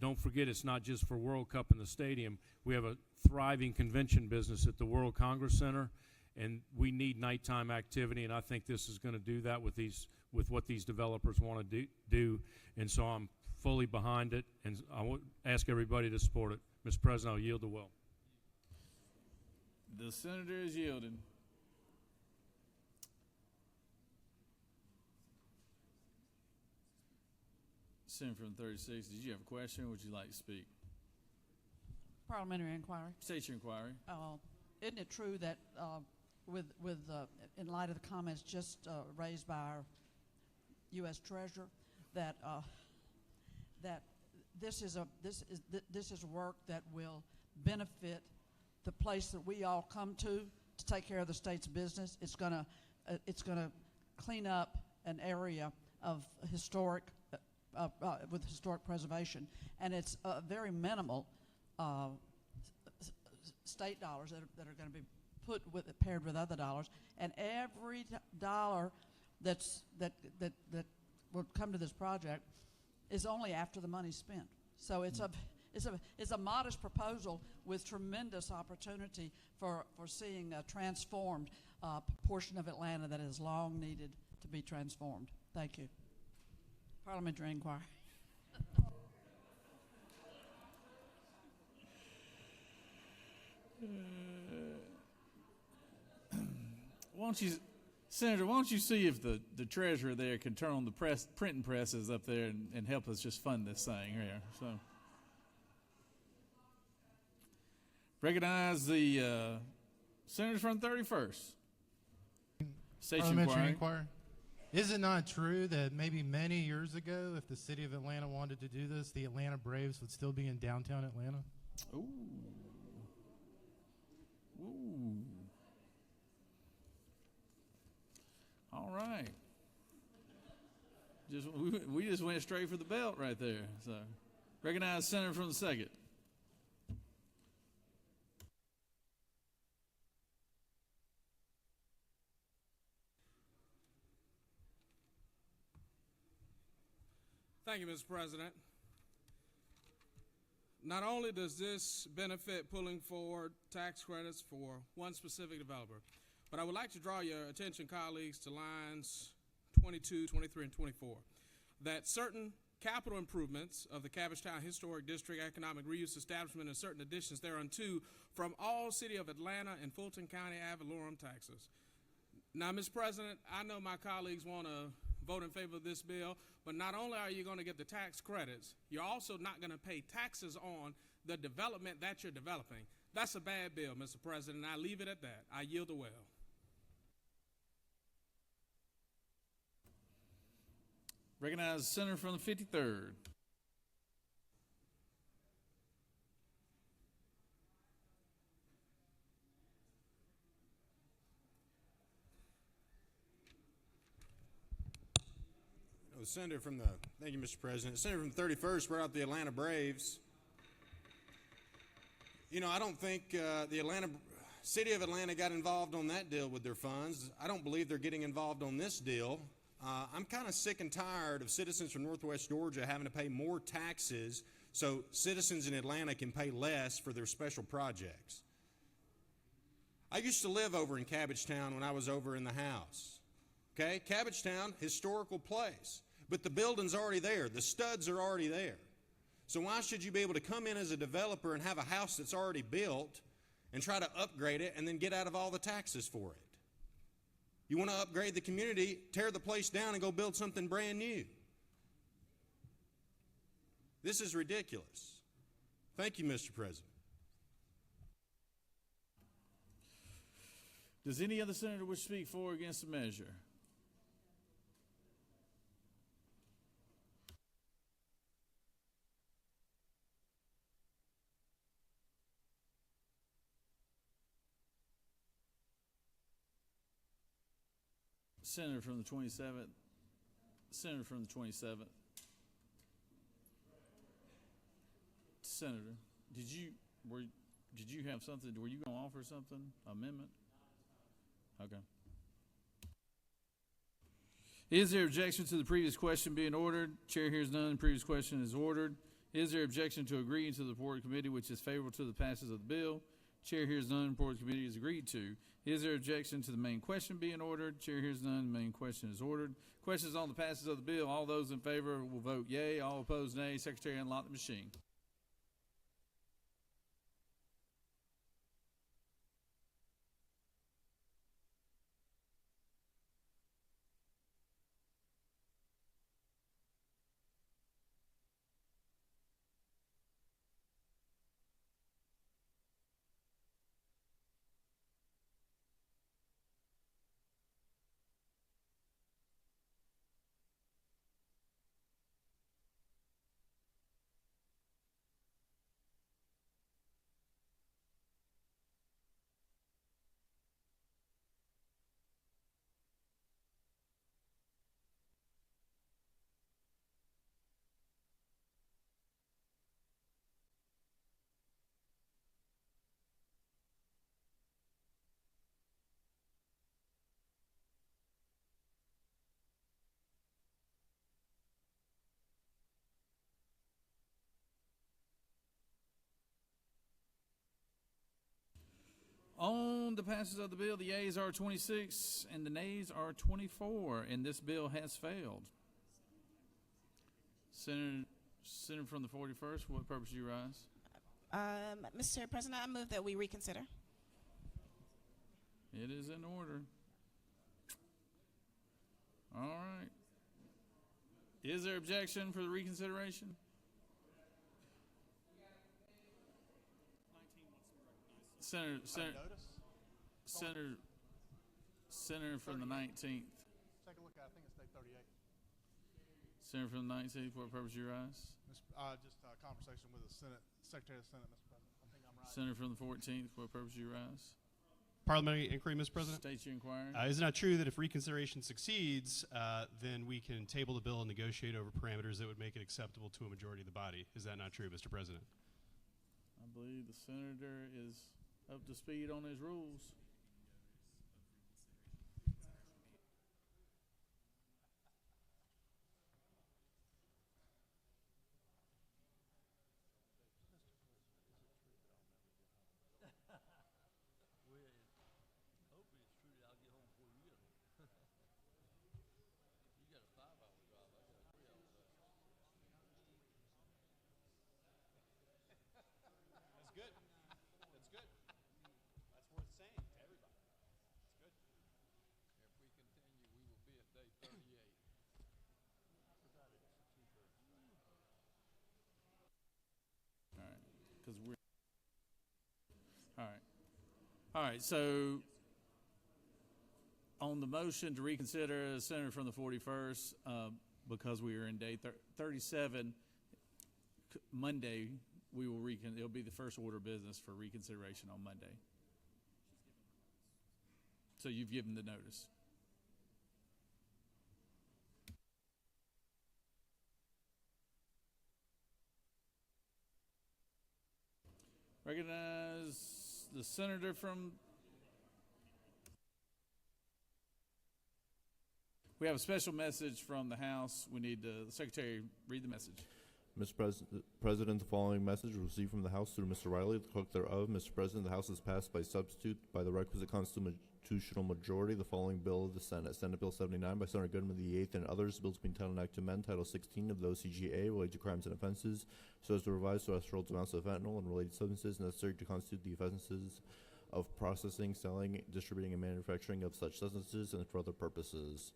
don't forget, it's not just for World Cup in the stadium. We have a thriving convention business at the World Congress Center, and we need nighttime activity. And I think this is going to do that with what these developers want to do. And so I'm fully behind it, and I would ask everybody to support it. Mr. President, I'll yield the will. The senator is yielding. Senator from 36, did you have a question or would you like to speak? Parliamentary inquiry. State your inquiry. Isn't it true that in light of the comments just raised by our U.S. Treasurer, that that this is work that will benefit the place that we all come to take care of the state's business? It's gonna clean up an area of historic with historic preservation, and it's very minimal state dollars that are going to be paired with other dollars, and every dollar that will come to this project is only after the money's spent. So it's a modest proposal with tremendous opportunity for seeing a transformed portion of Atlanta that has long needed to be transformed. Thank you. Parliamentary inquiry. Senator, why don't you see if the treasurer there can turn on the printing presses up there and help us just fund this thing here. So, recognize the senator from 31st. State Parliamentary inquiry. Is it not true that maybe many years ago, if the city of Atlanta wanted to do this, the Atlanta Braves would still be in downtown Atlanta? Ooh. Ooh. All right. We just went straight for the belt right there. So, recognize senator from the 2nd. Thank you, Mr. President. Not only does this benefit pulling forward tax credits for one specific developer, but I would like to draw your attention, colleagues, to lines 22, 23, and 24, that certain capital improvements of the Cabbagetown Historic District Economic Reuse Establishment and certain additions thereunto from all City of Atlanta and Fulton County ad valorem taxes. Now, Mr. President, I know my colleagues want to vote in favor of this bill, but not only are you going to get the tax credits, you're also not going to pay taxes on the development that you're developing. That's a bad bill, Mr. President, and I leave it at that. I yield the well. Recognize the senator from the 53rd. The senator from thank you, Mr. President. The senator from the 31st brought out the Atlanta Braves. You know, I don't think the City of Atlanta got involved on that deal with their funds. I don't believe they're getting involved on this deal. I'm kind of sick and tired of citizens from Northwest Georgia having to pay more taxes so citizens in Atlanta can pay less for their special projects. I used to live over in Cabbagetown when I was over in the House. Okay, Cabbagetown, historical place. But the building's already there. The studs are already there. So why should you be able to come in as a developer and have a house that's already built and try to upgrade it and then get out of all the taxes for it? You want to upgrade the community, tear the place down and go build something brand new. This is ridiculous. Thank you, Mr. President. Does any other senator wish to speak for or against the measure? Senator from the 27th. Senator from the 27th. Senator, did you have something? Were you going to offer something? Amendment? Okay. Is there objection to the previous question being ordered? Chair hears none. The previous question is ordered. Is there objection to agreeing to the report of committee which is favorable to the passage of the bill? Chair hears none. The report of committee is agreed to. Is there objection to the main question being ordered? Chair hears none. The main question is ordered. Questions on the passage of the bill. All those in favor will vote yea. All opposed, nay. Secretary, unlock the machine. On the passage of the bill, the yeas are 26 and the nays are 24, and this bill has failed. Senator from the 41st, for what purpose do you rise? Mr. President, I move that we reconsider. It is in order. All right. Is there objection for the reconsideration? Senator from the 19th. Take a look at it. I think it's day 38. Senator from the 19th, for what purpose do you rise? Just a conversation with the Secretary of the Senate, Mr. President. I think I'm right. Senator from the 14th, for what purpose do you rise? Parliamentary inquiry, Mr. President. State your inquiry. Is it not true that if reconsideration succeeds, then we can table the bill and negotiate over parameters that would make it acceptable to a majority of the body? Is that not true, Mr. President? I believe the senator is up to speed on his rules. That's good. That's good. That's worth saying to everybody. That's good. If we continue, we will be at day 38. All right, because we're all right. All right, so on the motion to reconsider, Senator from the 41st, because we are in day 37, Monday, we will it'll be the first order of business for reconsideration on Monday. So you've given the notice. Recognize the senator from. We have a special message from the House. We need the Secretary read the message. Mr. President, the following message was received from the House through Mr. Riley, the clerk thereof. Mr. President, the House has passed by substitute by the requisite constitutional majority the following bill of the Senate. Senate Bill 79 by Senator Goodman the 8th and others, bills being entitled an act to amend Title 16 of the OCGA related to crimes and offenses so as to revise threshold amounts of fentanyl and related substances necessary to constitute the offenses of processing, selling, distributing, and manufacturing of such substances and for other purposes.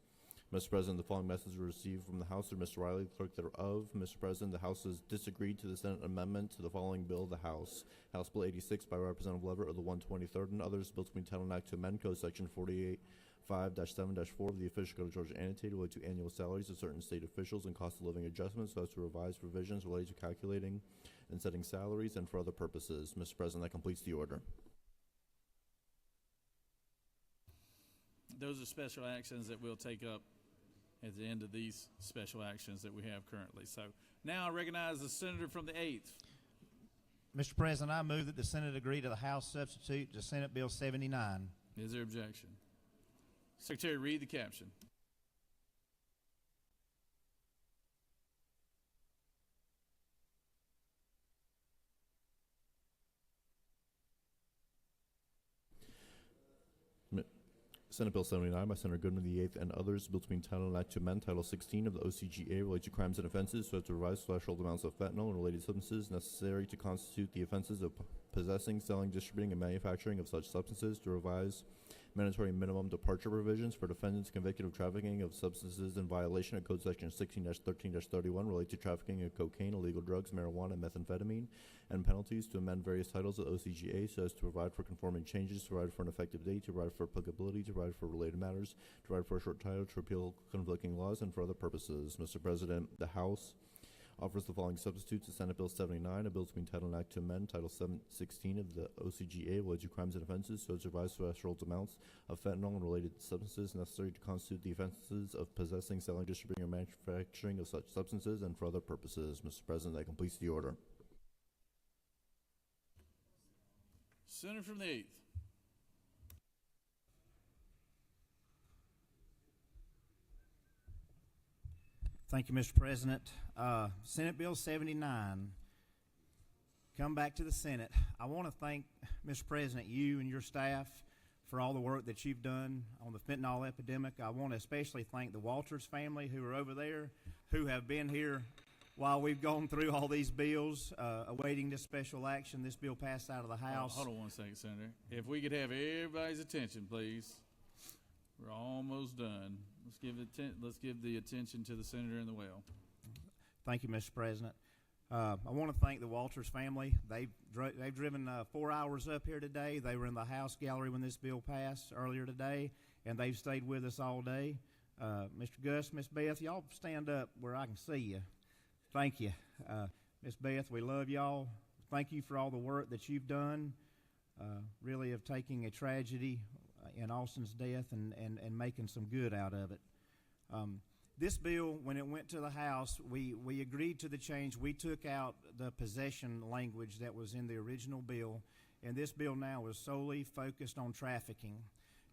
Mr. President, the following message was received from the House through Mr. Riley, the clerk thereof. Mr. President, the House has disagreed to the Senate amendment to the following bill of the House. House Bill 86 by Representative Leverett of the 123rd and others, bills to be entitled an act to amend Code Section 48.5-7-4 of the official code of Georgia annotated related to annual salaries of certain state officials and cost of living adjustments so as to revise provisions related to calculating and setting salaries and for other purposes. Mr. President, that completes the order. Those are special actions that we'll take up at the end of these special actions that we have currently. So now I recognize the senator from the 8th. Mr. President, I move that the Senate agree to the House substitute to Senate Bill 79. Is there objection? Secretary, read the caption. Senate Bill 79 by Senator Goodman the 8th and others, bill to be entitled an act to amend Title 16 of the OCGA related to crimes and offenses so as to revise threshold amounts of fentanyl and related substances necessary to constitute the offenses of possessing, selling, distributing, and manufacturing of such substances, to revise mandatory minimum departure provisions for defendants convicted of trafficking of substances in violation of Code Section 16-13-31 related to trafficking of cocaine, illegal drugs, marijuana, and methamphetamine, and penalties, to amend various titles of OCGA so as to provide for conforming changes, to provide for an effective date, to provide for applicability, to provide for related matters, to provide for a short title, to repeal conflicting laws, and for other purposes. Mr. President, the House offers the following substitutes to Senate Bill 79, a bill to be entitled an act to amend Title 16 of the OCGA related to crimes and offenses so as to revise threshold amounts of fentanyl and related substances necessary to constitute the offenses of possessing, selling, distributing, or manufacturing of such substances and for other purposes. Mr. President, that completes the order. Senator from the 8th. Thank you, Mr. President. Senate Bill 79 come back to the Senate. I want to thank, Mr. President, you and your staff for all the work that you've done on the fentanyl epidemic. I want to especially thank the Walters family who are over there, who have been here while we've gone through all these bills, awaiting this special action. This bill passed out of the House. Hold on one second, Senator. If we could have everybody's attention, please. We're almost done. Let's give the attention to the senator in the well. Thank you, Mr. President. I want to thank the Walters family. They've driven 4 hours up here today. They were in the House gallery when this bill passed earlier today, and they've stayed with us all day. Mr. Gus, Miss Beth, y'all stand up where I can see you. Thank you. Miss Beth, we love y'all. Thank you for all the work that you've done, really of taking a tragedy in Austin's death and making some good out of it. This bill, when it went to the House, we agreed to the change. We took out the possession language that was in the original bill, and this bill now is solely focused on trafficking.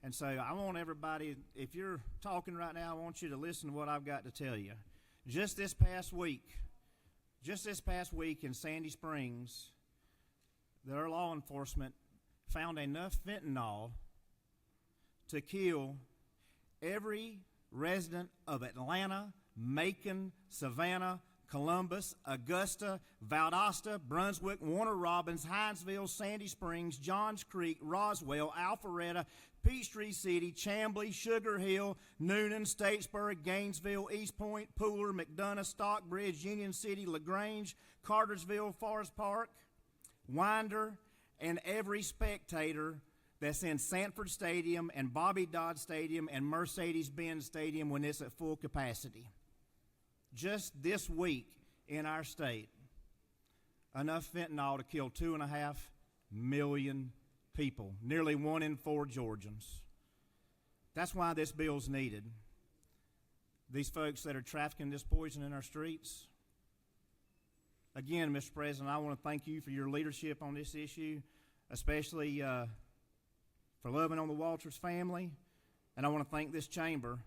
And so I want everybody, if you're talking right now, I want you to listen to what I've got to tell you. Just this past week in Sandy Springs, their law enforcement found enough fentanyl to kill every resident of Atlanta, Macon, Savannah, Columbus, Augusta, Valdosta, Brunswick, Warner Robins, Hinesville, Sandy Springs, Johns Creek, Roswell, Alpharetta, Peachtree City, Chamblee, Sugar Hill, Noonan, Statesburg, Gainesville, East Point, Pooler, McDonough, Stockbridge, Union City, LaGrange, Cartersville, Forest Park, Winder, and every spectator that's in Sanford Stadium and Bobby Dodd Stadium and Mercedes-Benz Stadium when it's at full capacity. Just this week in our state, enough fentanyl to kill 2.5 million people, nearly 1 in 4 Georgians. That's why this bill's needed. These folks that are trafficking this poison in our streets. Again, Mr. President, I want to thank you for your leadership on this issue, especially for loving on the Walters family, and I want to thank this chamber.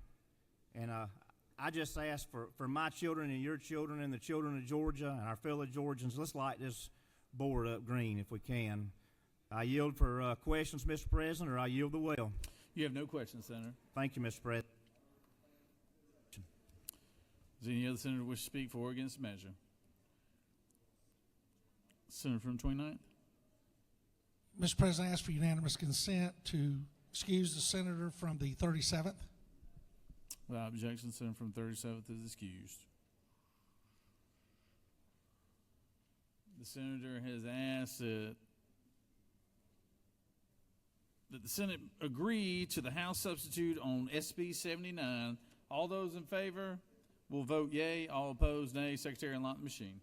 And I just ask for my children and your children and the children of Georgia and our fellow Georgians, let's light this board up green if we can. I yield for questions, Mr. President, or I yield the well. You have no questions, Senator. Thank you, Mr. President. Does any other senator wish to speak for or against the measure? Senator from 29th. Mr. President, I ask for unanimous consent to excuse the senator from the 37th. Without objection, senator from 37th is excused. The senator has asked that the Senate agree to the House substitute on SB 79. All those in favor will vote yea. All opposed, nay. Secretary, unlock the machine.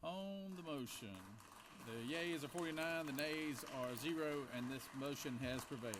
On the motion, the yeas are 49, the nays are 0, and this motion has prevailed.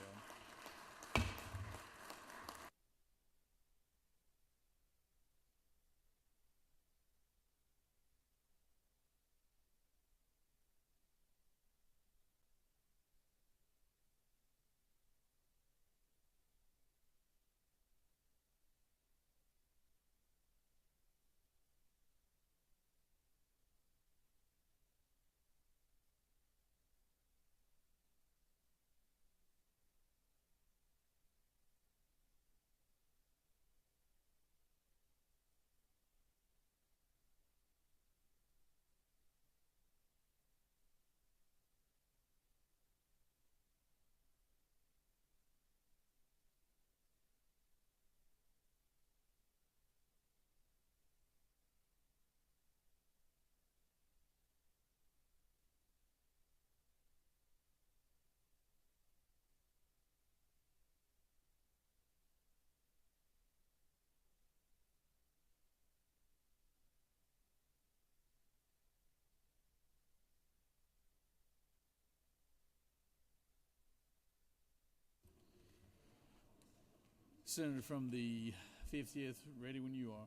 Senator from the 50th, ready when you are.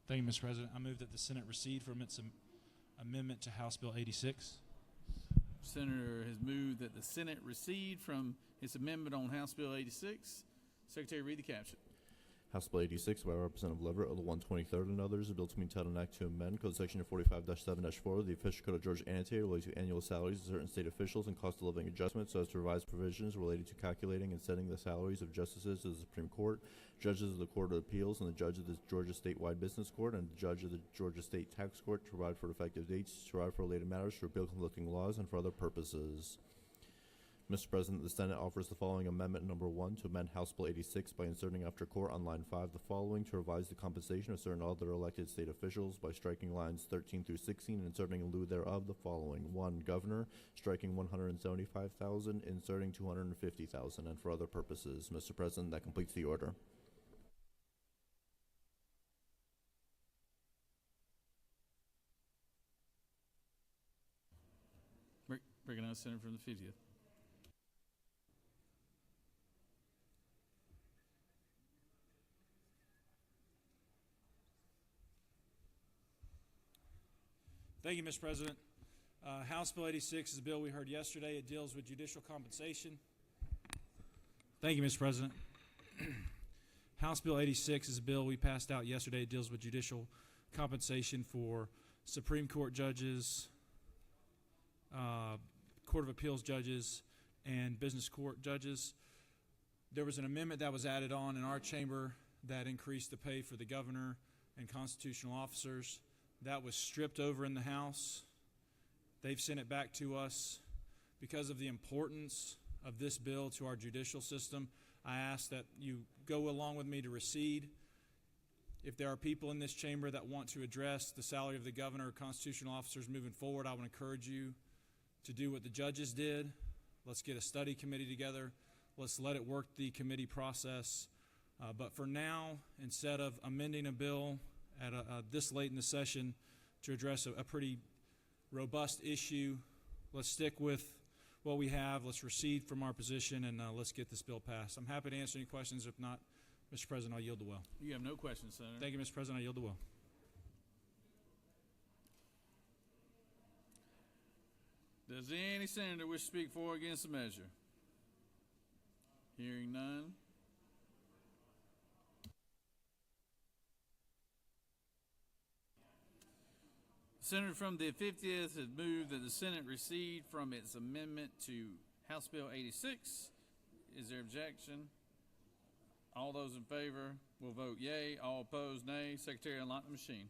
Thank you, Mr. President. I move that the Senate recede from its amendment to House Bill 86. Senator has moved that the Senate recede from its amendment on House Bill 86. Secretary, read the caption. House Bill 86 by Representative Leverett of the 123rd and others, a bill to be entitled an act to amend Code Section 45-7-4 of the official code of Georgia annotated relating to annual salaries of certain state officials and cost of living adjustments so as to revise provisions related to calculating and setting the salaries of justices of the Supreme Court, judges of the Court of Appeals, and the judge of the Georgia Statewide Business Court, and the judge of the Georgia State Tax Court, to provide for effective dates, to provide for related matters, to repeal conflicting laws, and for other purposes. Mr. President, the Senate offers the following amendment number 1 to amend House Bill 86 by inserting after core on line 5 the following: to revise the compensation of certain other elected state officials by striking lines 13 through 16 and inserting in lieu thereof the following: 1. Governor, striking $175,000, inserting $250,000, and for other purposes. Mr. President, that completes the order. Recognize Senator from the 50th. Thank you, Mr. President. House Bill 86 is a bill we heard yesterday. It deals with judicial compensation. Thank you, Mr. President. House Bill 86 is a bill we passed out yesterday. It deals with judicial compensation for Supreme Court judges, Court of Appeals judges, and business court judges. There was an amendment that was added on in our chamber that increased the pay for the governor and constitutional officers. That was stripped over in the House. They've sent it back to us. Because of the importance of this bill to our judicial system, I ask that you go along with me to recede. If there are people in this chamber that want to address the salary of the governor or constitutional officers moving forward, I would encourage you to do what the judges did. Let's get a study committee together. Let's let it work the committee process. But for now, instead of amending a bill at this late in the session to address a pretty robust issue, let's stick with what we have. Let's recede from our position, and let's get this bill passed. I'm happy to answer any questions. If not, Mr. President, I'll yield the well. You have no questions, Senator. Thank you, Mr. President. I yield the well. Does any senator wish to speak for or against the measure? Hearing none. Senator from the 50th has moved that the Senate recede from its amendment to House Bill 86. Is there objection? All those in favor will vote yea. All opposed, nay. Secretary, unlock the machine.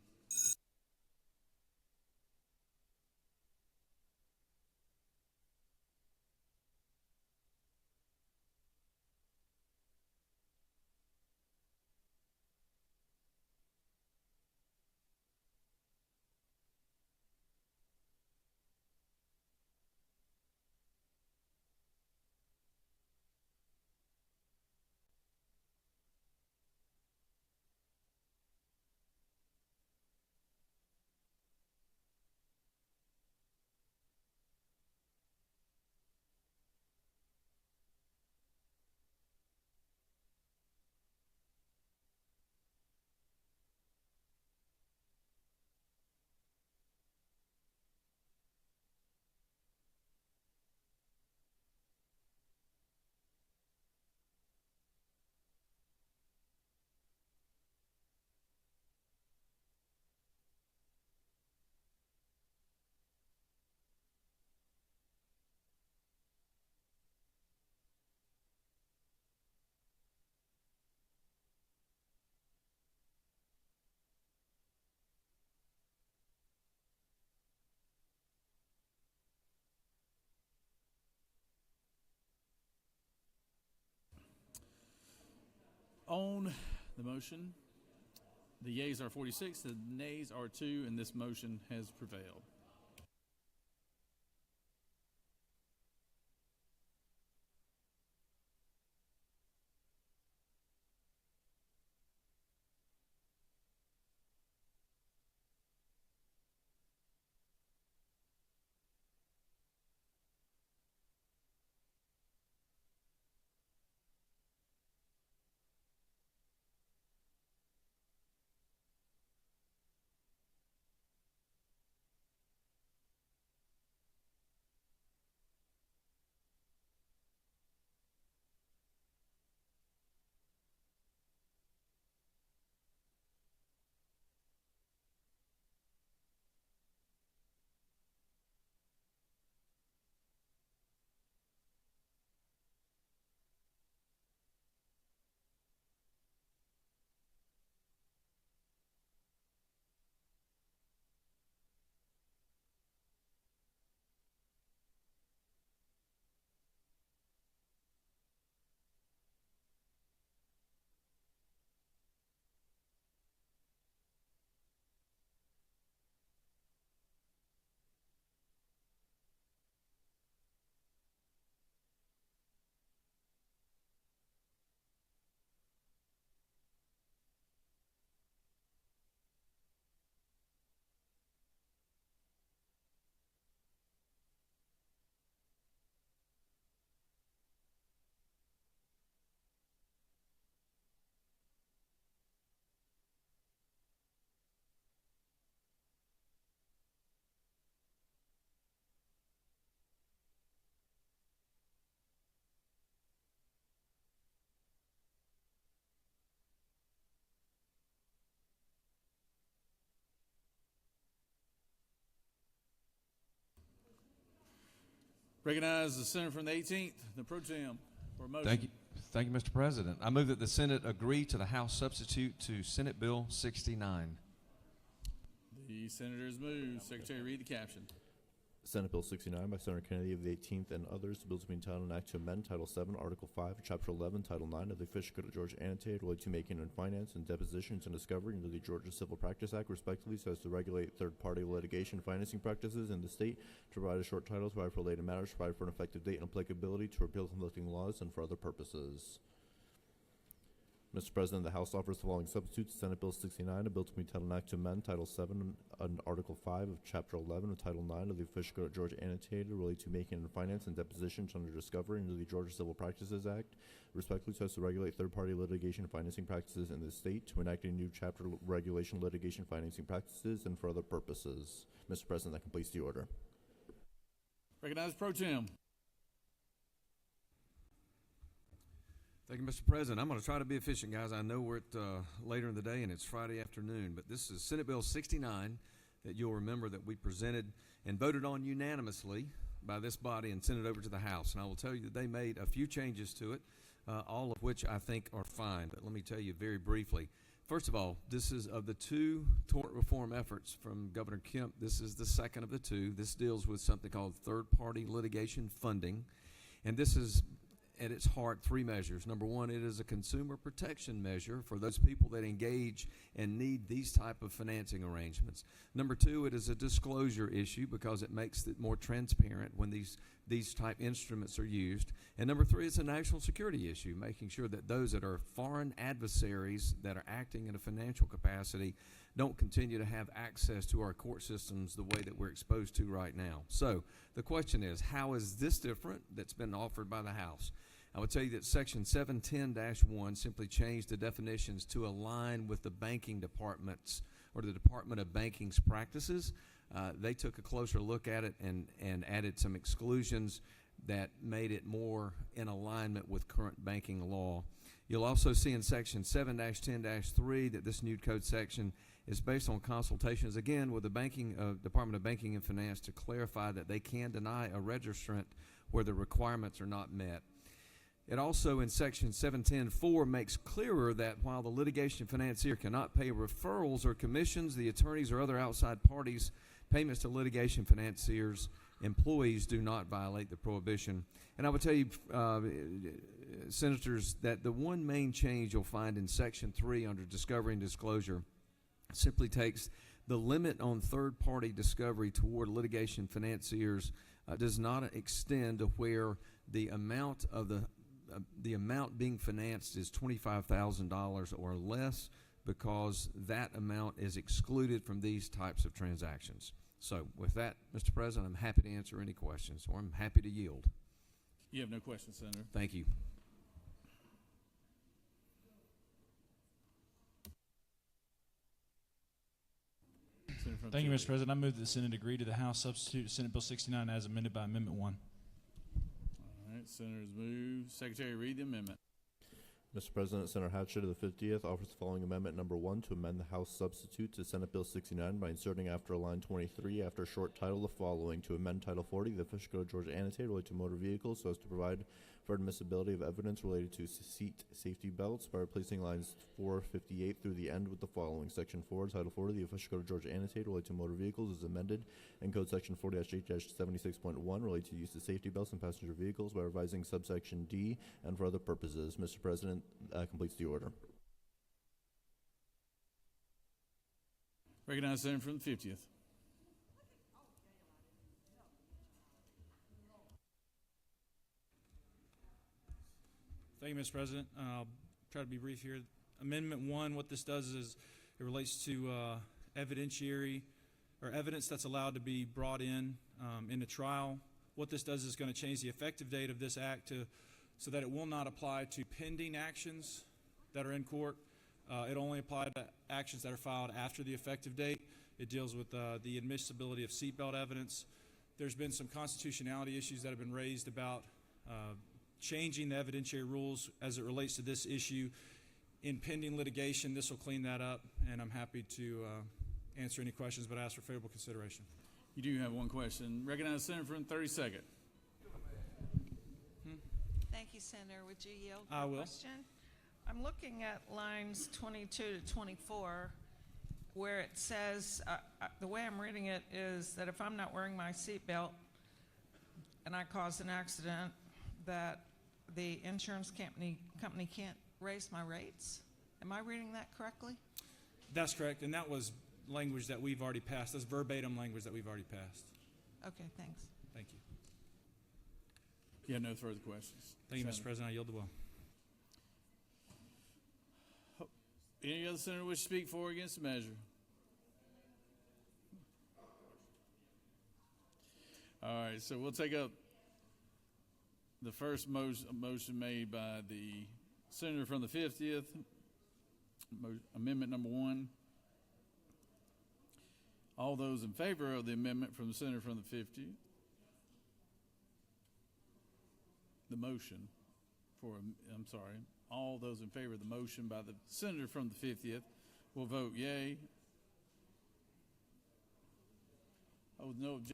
On the motion, the yeas are 46, the nays are 2, and this motion has prevailed. Recognize the senator from the 18th, the pro tem, for a motion. Thank you, Mr. President. I move that the Senate agree to the House substitute to Senate Bill 69. The senator has moved. Secretary, read the caption. Senate Bill 69 by Senator Kennedy of the 18th and others, the bill to be entitled an act to amend Title 7, Article 5, Chapter 11, Title 9 of the Official Code of Georgia Annotated related to making and finance and depositions and discovery under the Georgia Civil Practice Act, respectively, so as to regulate third-party litigation financing practices in the state, to provide a short title, to provide for related matters, to provide for an effective date and applicability, to repeal conflicting laws, and for other purposes. Mr. President, the House offers the following substitutes. Senate Bill 69, a bill to be entitled an act to amend Title 7 and Article 5 of Chapter 11 of Title 9 of the Official Code of Georgia Annotated related to making and finance and depositions under discovery under the Georgia Civil Practices Act, respectively, so as to regulate third-party litigation financing practices in the state, to enact a new chapter regulation litigation financing practices, and for other purposes. Mr. President, that completes the order. Recognize pro tem. Thank you, Mr. President. I'm going to try to be efficient, guys. I know we're at later in the day and it's Friday afternoon, but this is Senate Bill 69 that you'll remember that we presented and voted on unanimously by this body and sent it over to the House. And I will tell you that they made a few changes to it, all of which I think are fine. But let me tell you very briefly. First of all, this is of the two tort reform efforts from Governor Kemp. This is the second of the two. This deals with something called third-party litigation funding. And this is at its heart three measures. Number one, it is a consumer protection measure for those people that engage and need these type of financing arrangements. Number two, it is a disclosure issue because it makes it more transparent when these type instruments are used. And number three, it's a national security issue, making sure that those that are foreign adversaries that are acting in a financial capacity don't continue to have access to our court systems the way that we're exposed to right now. So the question is, how is this different that's been offered by the House? I would tell you that Section 710-1 simply changed the definitions to align with the banking departments or the Department of Banking's practices. They took a closer look at it and added some exclusions that made it more in alignment with current banking law. You'll also see in Section 7-10-3 that this new code section is based on consultations, again, with the Department of Banking and Finance to clarify that they can deny a registrant where the requirements are not met. It also, in Section 710-4, makes clearer that while the litigation financier cannot pay referrals or commissions, the attorneys or other outside parties' payments to litigation financiers' employees do not violate the prohibition. And I would tell you, Senators, that the one main change you'll find in Section 3 under discovery and disclosure simply takes the limit on third-party discovery toward litigation financiers does not extend to where the amount being financed is $25,000 or less, because that amount is excluded from these types of transactions. So with that, Mr. President, I'm happy to answer any questions, or I'm happy to yield. You have no questions, Senator. Thank you. Thank you, Mr. President. I move that the Senate agree to the House substitute Senate Bill 69 as amended by Amendment 1. All right, Senator's moved. Secretary, read the amendment. Mr. President, Senator Hatchett of the 50th offers the following amendment number 1 to amend the House substitute to Senate Bill 69 by inserting after line 23, after short title, the following: to amend Title 40, the Official Code of Georgia Annotated related to motor vehicles, so as to provide for admissibility of evidence related to seat safety belts by replacing lines 458 through the end with the following: Section 4, Title 40, the Official Code of Georgia Annotated related to motor vehicles is amended, and Code Section 40-8-76.1 related to use of safety belts in passenger vehicles by revising subsection D and for other purposes. Mr. President, completes the order. Recognize the Senator from the 50th. Thank you, Mr. President. I'll try to be brief here. Amendment 1, what this does is it relates to evidentiary or evidence that's allowed to be brought in a trial. What this does is going to change the effective date of this act so that it will not apply to pending actions that are in court. It only applies to actions that are filed after the effective date. It deals with the admissibility of seatbelt evidence. There's been some constitutionality issues that have been raised about changing the evidentiary rules as it relates to this issue. In pending litigation, this will clean that up, and I'm happy to answer any questions, but I ask for favorable consideration. You do have one question. Recognize the Senator from the 32nd. Thank you, Senator. Would you yield for I a will. question? I'm looking at lines 22 to 24, where it says, the way I'm reading it is that if I'm not wearing my seatbelt and I cause an accident, that the insurance company can't raise my rates. Am I reading that correctly? That's correct, and that was language that we've already passed. That's verbatim language that we've already passed. Okay, thanks. Thank you. You have no further questions. Thank you, Mr. Senator. President. I yield the will. Any other senator wish to speak for or against the measure? All right, so we'll take up the first motion made by the senator from the 50th, amendment number 1. All those in favor of the amendment from the senator from the 50th, the motion for, I'm sorry, all those in favor of the motion by the senator from the 50th will vote yea. Oh, no objection.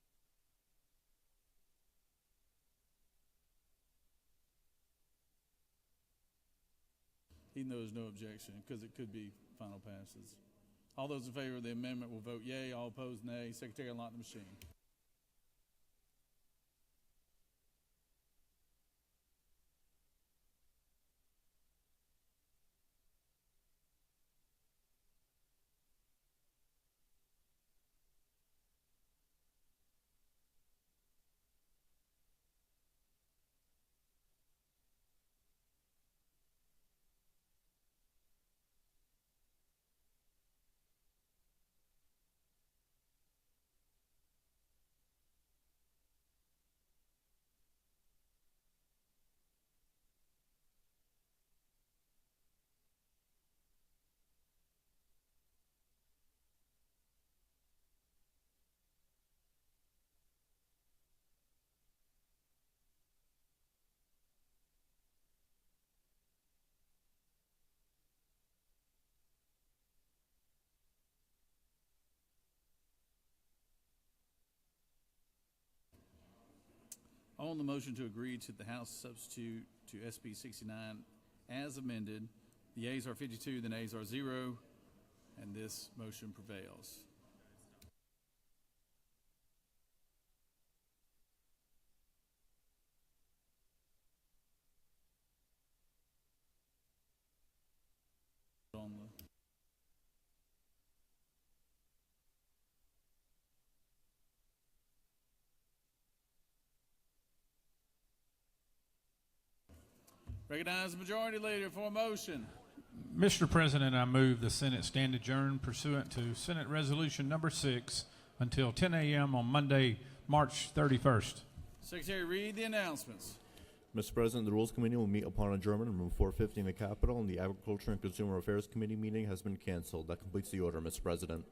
Even though there's no objection, because it could be final passes. All those in favor of the amendment will vote yea. All opposed, nay. Secretary, unlock the machine. On the motion to agree to the House substitute to SB 69 as amended, the yeas are 52, the nays are 0, and this motion prevails. On the recognize the majority leader for a motion. Mr. President, I move the Senate stand adjourned pursuant to Senate Resolution Number 6 until 10 a.m. on Monday, March 31st. Secretary, read the announcements. Mr. President, the Rules Committee will meet upon adjournment in room 450 in the Capitol, and the Agriculture and Consumer Affairs Committee meeting has been canceled. That completes the order, Mr. President.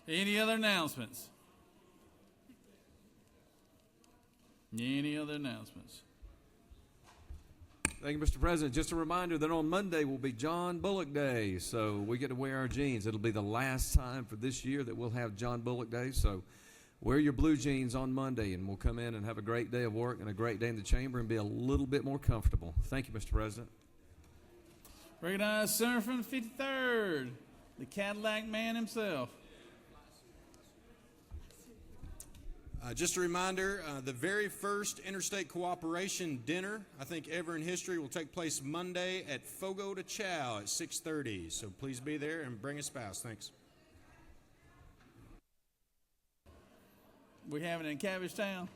Any other announcements? Any other announcements? Thank you, Mr. President. Just a reminder that on Monday will be John Bullock Day, so we get to wear our jeans. It'll be the last time for this year that we'll have John Bullock Day, so wear your blue jeans on Monday, and we'll come in and have a great day of work and a great day in the chamber and be a little bit more comfortable. Thank you, Mr. President. Recognize Senator from the 53rd, the Cadillac man himself. Just a reminder, the very first Interstate Cooperation Dinner, I think ever in history, will take place Monday at Fogo de Chao at 6:30. So please be there and bring a spouse. Thanks. We have it in Cabbage Town.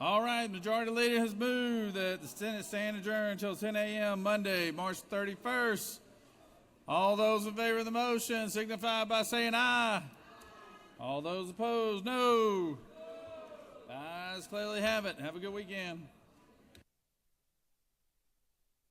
All right, Majority Leader has moved that the Senate stand adjourned until 10 a.m. Monday, March 31st. All those in favor of the motion signify by saying aye. All those opposed, no. Ayes clearly have it. Have a good weekend.